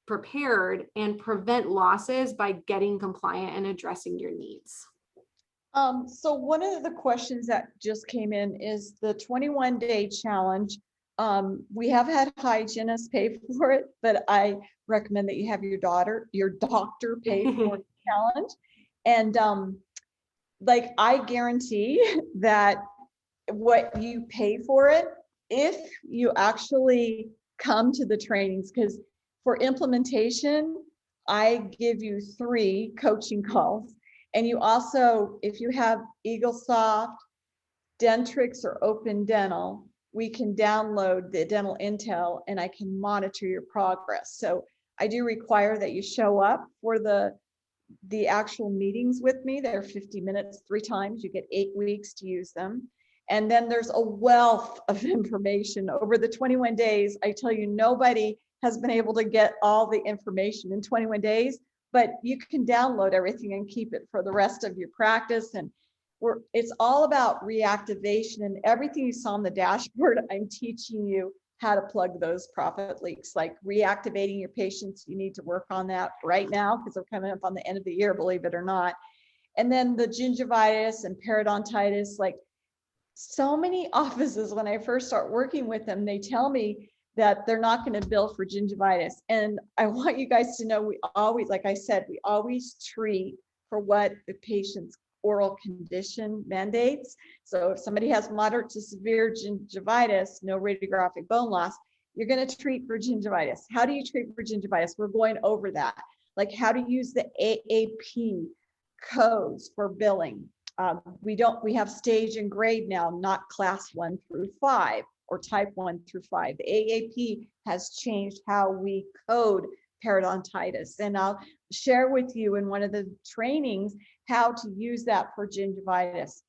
prepared and prevent losses by getting compliant and addressing your needs. So one of the questions that just came in is the 21-day challenge. We have had hygienists pay for it, but I recommend that you have your doctor pay for the challenge. And like, I guarantee that what you pay for it, if you actually come to the trainings, because for implementation, I give you 3 coaching calls. And you also, if you have EagleSoft, Dentrix, or Open Dental, we can download the dental intel and I can monitor your progress. So I do require that you show up for the actual meetings with me. They're 50 minutes, 3 times. You get 8 weeks to use them. And then there's a wealth of information over the 21 days. I tell you, nobody has been able to get all the information in 21 days, but you can download everything and keep it for the rest of your practice. And it's all about reactivation, and everything you saw on the dashboard, I'm teaching you how to plug those profit leaks, like reactivating your patients. You need to work on that right now because we're coming up on the end of the year, believe it or not. And then the gingivitis and periodontitis, like, so many offices, when I first start working with them, they tell me that they're not going to bill for gingivitis. And I want you guys to know, we always, like I said, we always treat for what the patient's oral condition mandates. So if somebody has moderate to severe gingivitis, no radiographic bone loss, you're going to treat for gingivitis. How do you treat for gingivitis? We're going over that. Like how to use the AAP codes for billing. We have stage and grade now, not class 1 through 5 or type 1 through 5. The AAP has changed how we code periodontitis. And I'll share with you in one of the trainings how to use that for gingivitis.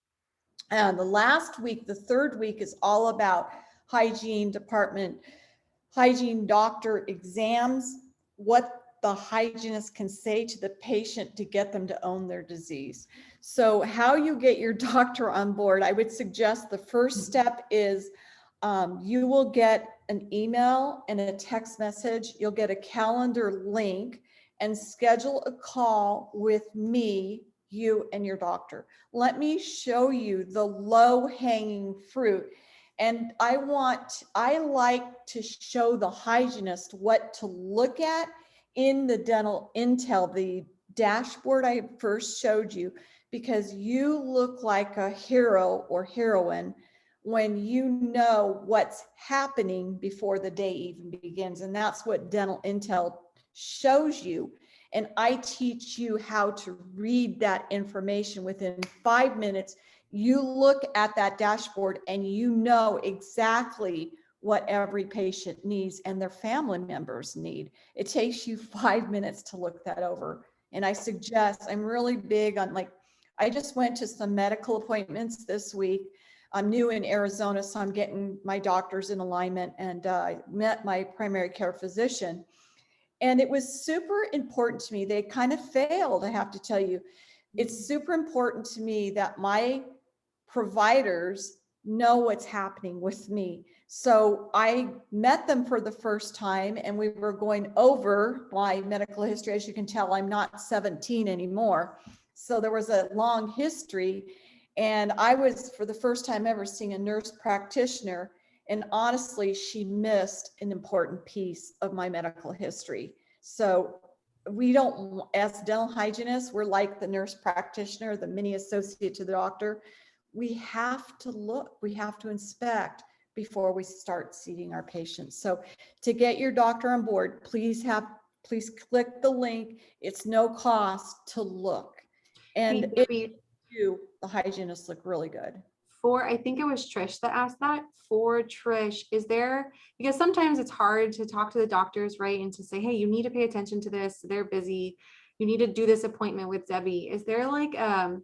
The last week, the 3rd week, is all about hygiene department, hygiene doctor exams, what the hygienist can say to the patient to get them to own their disease. So how you get your doctor on board, I would suggest the first step is you will get an email and a text message. You'll get a calendar link and schedule a call with me, you, and your doctor. Let me show you the low-hanging fruit. And I like to show the hygienist what to look at in the dental intel, the dashboard I first showed you, because you look like a hero or heroine when you know what's happening before the day even begins. And that's what dental intel shows you. And I teach you how to read that information within 5 minutes. You look at that dashboard and you know exactly what every patient needs and their family members need. It takes you 5 minutes to look that over. And I suggest, I'm really big on, like, I just went to some medical appointments this week. I'm new in Arizona, so I'm getting my doctors in alignment, and I met my primary care physician. And it was super important to me. They kind of failed, I have to tell you. It's super important to me that my providers know what's happening with me. So I met them for the first time and we were going over my medical history. As you can tell, I'm not 17 anymore. So there was a long history. And I was, for the first time ever, seeing a nurse practitioner. And honestly, she missed an important piece of my medical history. So we don't, as dental hygienists, we're like the nurse practitioner, the mini associate to the doctor. We have to look, we have to inspect before we start seeing our patients. So to get your doctor on board, please click the link. It's no cost to look. Hey, And Debbie, the hygienists look really good. I think it was Trish that asked that. For Trish, is there, because sometimes it's hard to talk to the doctors, right? And to say, hey, you need to pay attention to this. They're busy. You need to do this appointment with Debbie. Is there like a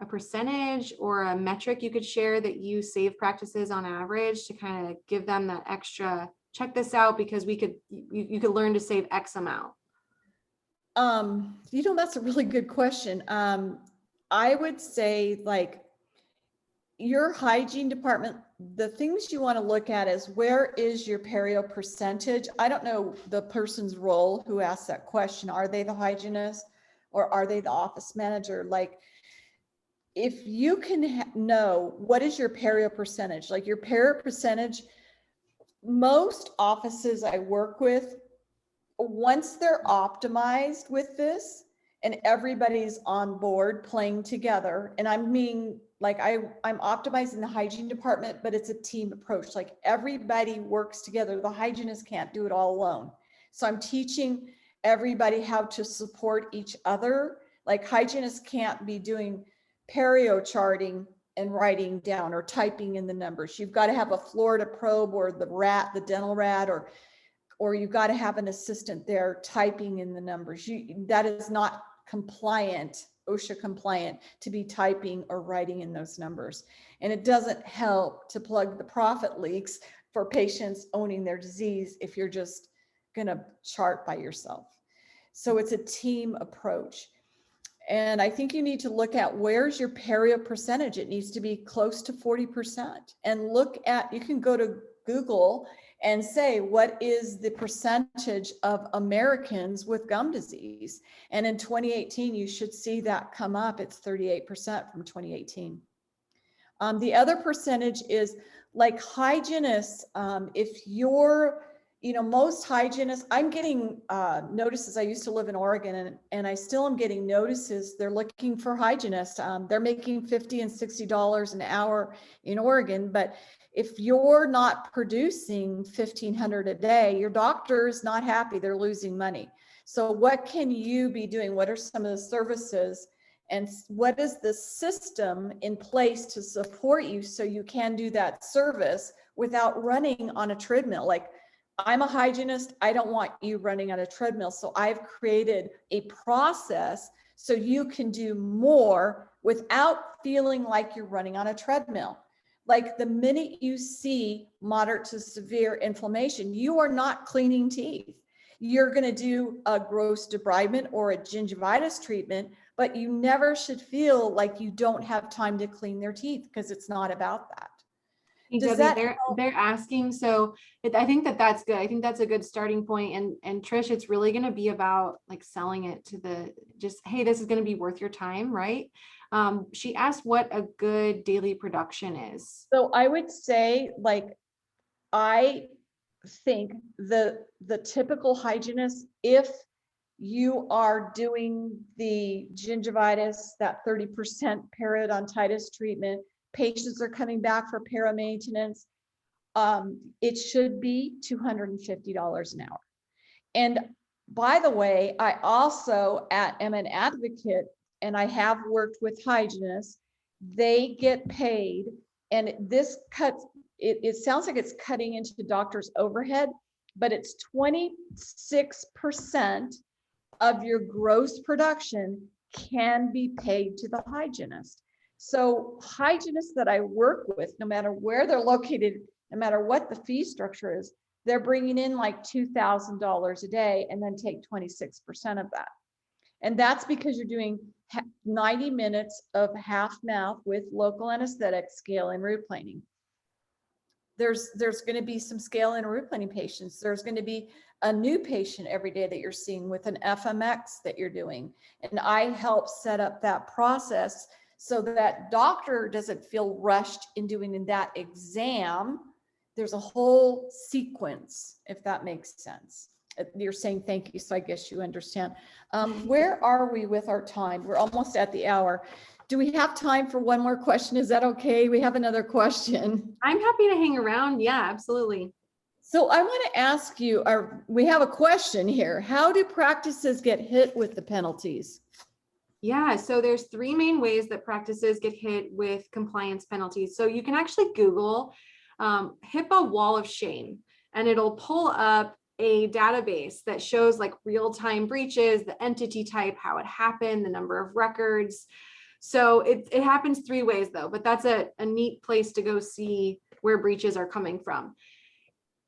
percentage or a metric you could share that you save practices on average to kind of give them that extra, check this out because you could learn to save X amount? That's a really good question. I would say, like, your hygiene department, the things you want to look at is, where is your perio percentage? I don't know the person's role who asked that question. Are they the hygienist or are they the office manager? Like, if you can know what is your perio percentage, like your perio percentage, most offices I work with, once they're optimized with this and everybody's on board playing together, and I'm mean, like I'm optimizing the hygiene department, but it's a team approach. Like everybody works together. The hygienist can't do it all alone. So I'm teaching everybody how to support each other. Like hygienists can't be doing perio charting and writing down or typing in the numbers. You've got to have a Florida probe or the dental rat, or you've got to have an assistant there typing in the numbers. That is not compliant, OSHA compliant, to be typing or writing in those numbers. And it doesn't help to plug the profit leaks for patients owning their disease if you're just going to chart by yourself. So it's a team approach. And I think you need to look at, where's your perio percentage? It needs to be close to 40%. And you can go to Google and say, what is the percentage of Americans with gum disease? And in 2018, you should see that come up. It's 38% from 2018. The other percentage is like hygienists. If you're, most hygienists, I'm getting notices. I used to live in Oregon, and I still am getting notices. They're looking for hygienists. They're making $50 and $60 an hour in Oregon, but if you're not producing 1,500 a day, your doctor is not happy. They're losing money. So what can you be doing? What are some of the services, and what is the system in place to support you so you can do that service without running on a treadmill? Like, I'm a hygienist. I don't want you running on a treadmill. So I've created a process so you can do more without feeling like you're running on a treadmill. Like the minute you see moderate to severe inflammation, you are not cleaning teeth. You're going to do a gross debridement or a gingivitis treatment, but you never should feel like you don't have time to clean their teeth, because it's not about that. Hey, Does Debbie, that they're asking, so I think that's good. I think that's a good starting point. And Trish, it's really going to be about like selling it to just, hey, this is going to be worth your time, right? She asked what a good daily production is. So I would say, like, I think the typical hygienist, if you are doing the gingivitis, that 30% periodontitis treatment, patients are coming back for para maintenance, it should be $250 an hour. And by the way, I also am an advocate, and I have worked with hygienists. They get paid, and this cuts, it sounds like it's cutting into the doctor's overhead, but it's 26% of your gross production can be paid to the hygienist. So hygienists that I work with, no matter where they're located, no matter what the fee structure is, they're bringing in like $2,000 a day and then take 26% of that. And that's because you're doing 90 minutes of half mouth with local anesthetic, scale, and root planing. there's going to be some scale and root planning patients. There's going to be a new patient every day that you're seeing with an FMX that you're doing. And I help set up that process so that doctor doesn't feel rushed in doing that exam. There's a whole sequence, if that makes sense. You're saying thank you, so I guess you understand. Where are we with our time? We're almost at the hour. Do we have time for one more question? Is that okay? We have another question. I'm happy to hang around. Yeah, absolutely. So I want to ask you, we have a question here. How do practices get hit with the penalties? Yeah, so there's three main ways that practices get hit with compliance penalties. So you can actually Google HIPAA wall of shame, and it'll pull up a database that shows like real-time breaches, the entity type, how it happened, the number of records. So it happens three ways though, but that's a neat place to go see where breaches are coming from.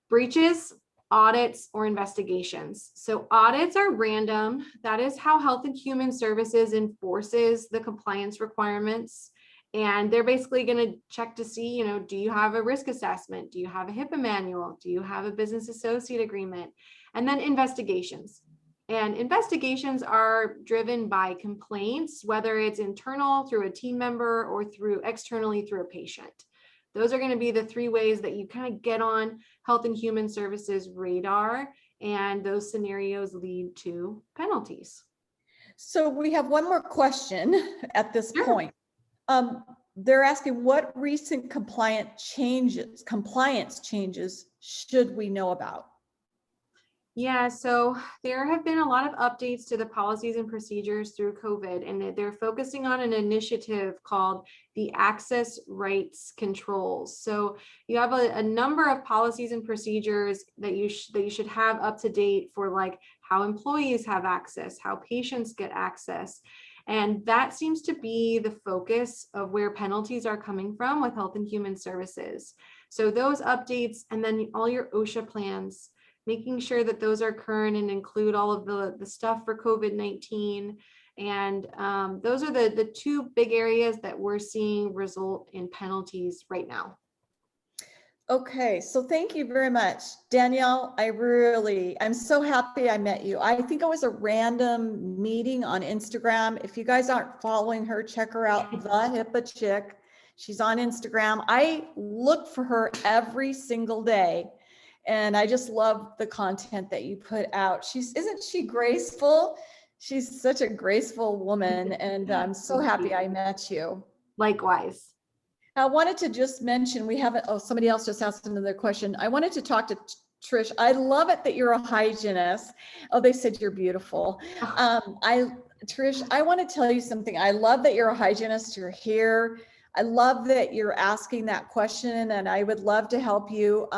Breaches, audits, or investigations. So audits are random. That is how Health and Human Services enforces the compliance requirements. And they're basically going to check to see, do you have a risk assessment? Do you have a HIPAA manual? Do you have a business associate agreement? And then investigations. And investigations are driven by complaints, whether it's internal through a team member or through externally through a patient. Those are going to be the three ways that you kind of get on Health and Human Services radar, and those scenarios lead to penalties. So we have one more question at this Sure. point. They're asking what recent compliance changes should we know about? Yeah, so there have been a lot of updates to the policies and procedures through COVID, and they're focusing on an initiative called the Access Rights Controls. So you have a number of policies and procedures that you should have up to date for like how employees have access, how patients get access. And that seems to be the focus of where penalties are coming from with Health and Human Services. So those updates, and then all your OSHA plans, making sure that those are current and include all of the stuff for COVID-19. And those are the two big areas that we're seeing result in penalties right now. Okay, so thank you very much, Danielle. I'm so happy I met you. I think it was a random meeting on Instagram. If you guys aren't following her, check her out, the Hipaachick. She's on Instagram. I look for her every single day, and I just love the content that you put out. Isn't she graceful? She's such a graceful woman, and I'm so happy I met you. Likewise. I wanted to just mention, somebody else just asked another question. I wanted to talk to Trish. I love it that you're a hygienist. Oh, they said you're beautiful. Trish, I want to tell you something. I love that you're a hygienist. You're here. I love that you're asking that question, and I would love to help you.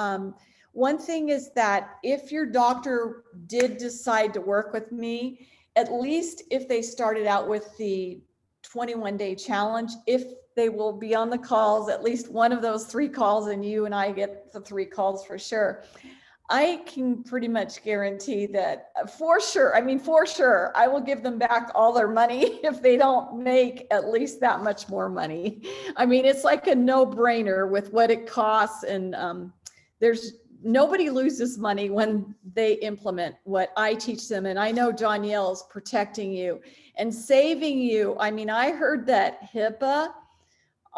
One thing is that if your doctor did decide to work with me, at least if they started out with the 21-day challenge, if they will be on the calls, at least one of those 3 calls, and you and I get the 3 calls for sure. I can pretty much guarantee that for sure, I will give them back all their money if they don't make at least that much more money. It's like a no-brainer with what it costs, and nobody loses money when they implement what I teach them. And I know Danielle's protecting you and saving you. I heard that HIPAA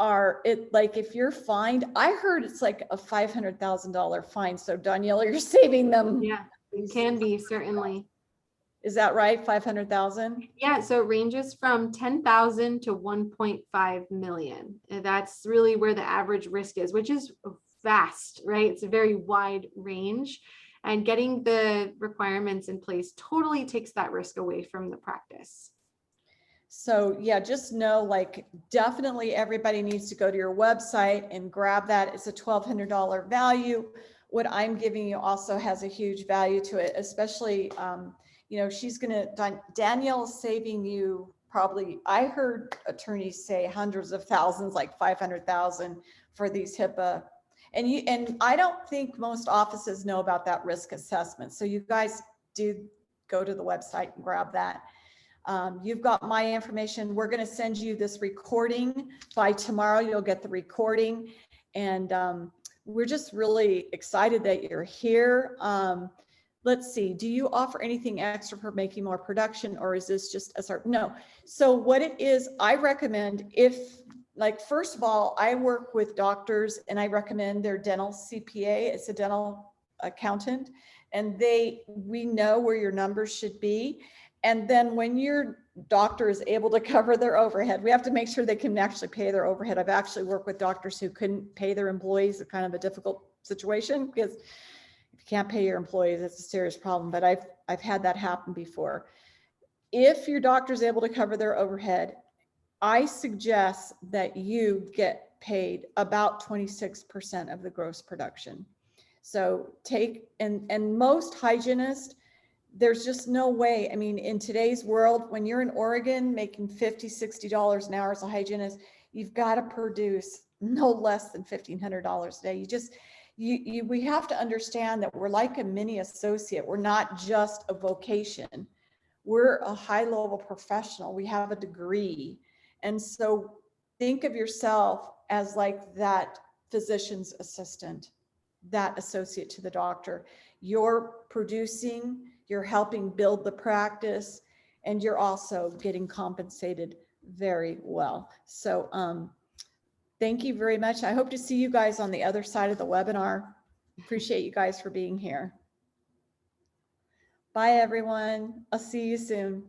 if you're fined, I heard it's like a $500,000 fine. So Danielle, you're saving them. Yeah, it can be, certainly. Is that right? 500,000? Yeah, so it ranges from 10,000 to 1.5 million. And that's really where the average risk is, which is vast, right? It's a very wide range, and getting the requirements in place totally takes that risk away from the practice. So yeah, just know, definitely everybody needs to go to your website and grab that. It's a $1,200 value. What I'm giving you also has a huge value to it, especially, Danielle is saving you probably, I heard attorneys say hundreds of thousands, like 500,000 for these HIPAA. And I don't think most offices know about that risk assessment. So you guys do go to the website and grab that. You've got my information. We're going to send you this recording by tomorrow. You'll get the recording, and we're just really excited that you're here. Let's see, do you offer anything extra for making more production, or is this just a sort? No. So what it is, I recommend, if, like, first of all, I work with doctors and I recommend their dental CPA. It's a dental accountant, and we know where your numbers should be. And then when your doctor is able to cover their overhead, we have to make sure they can actually pay their overhead. I've actually worked with doctors who couldn't pay their employees. It's kind of a difficult situation, because if you can't pay your employees, it's a serious problem. But I've had that happen before. If your doctor is able to cover their overhead, I suggest that you get paid about 26% of the gross production. So and most hygienists, there's just no way. I mean, in today's world, when you're in Oregon making $50, $60 an hour as a hygienist, you've got to produce no less than $1,500 a day. We have to understand that we're like a mini associate. We're not just a vocation. We're a high level professional. We have a degree. And so think of yourself as like that physician's assistant, that associate to the doctor. You're producing, you're helping build the practice, and you're also getting compensated very well. So thank you very much. I hope to see you guys on the other side of the webinar. Appreciate you guys for being here. Bye, everyone. I'll see you soon.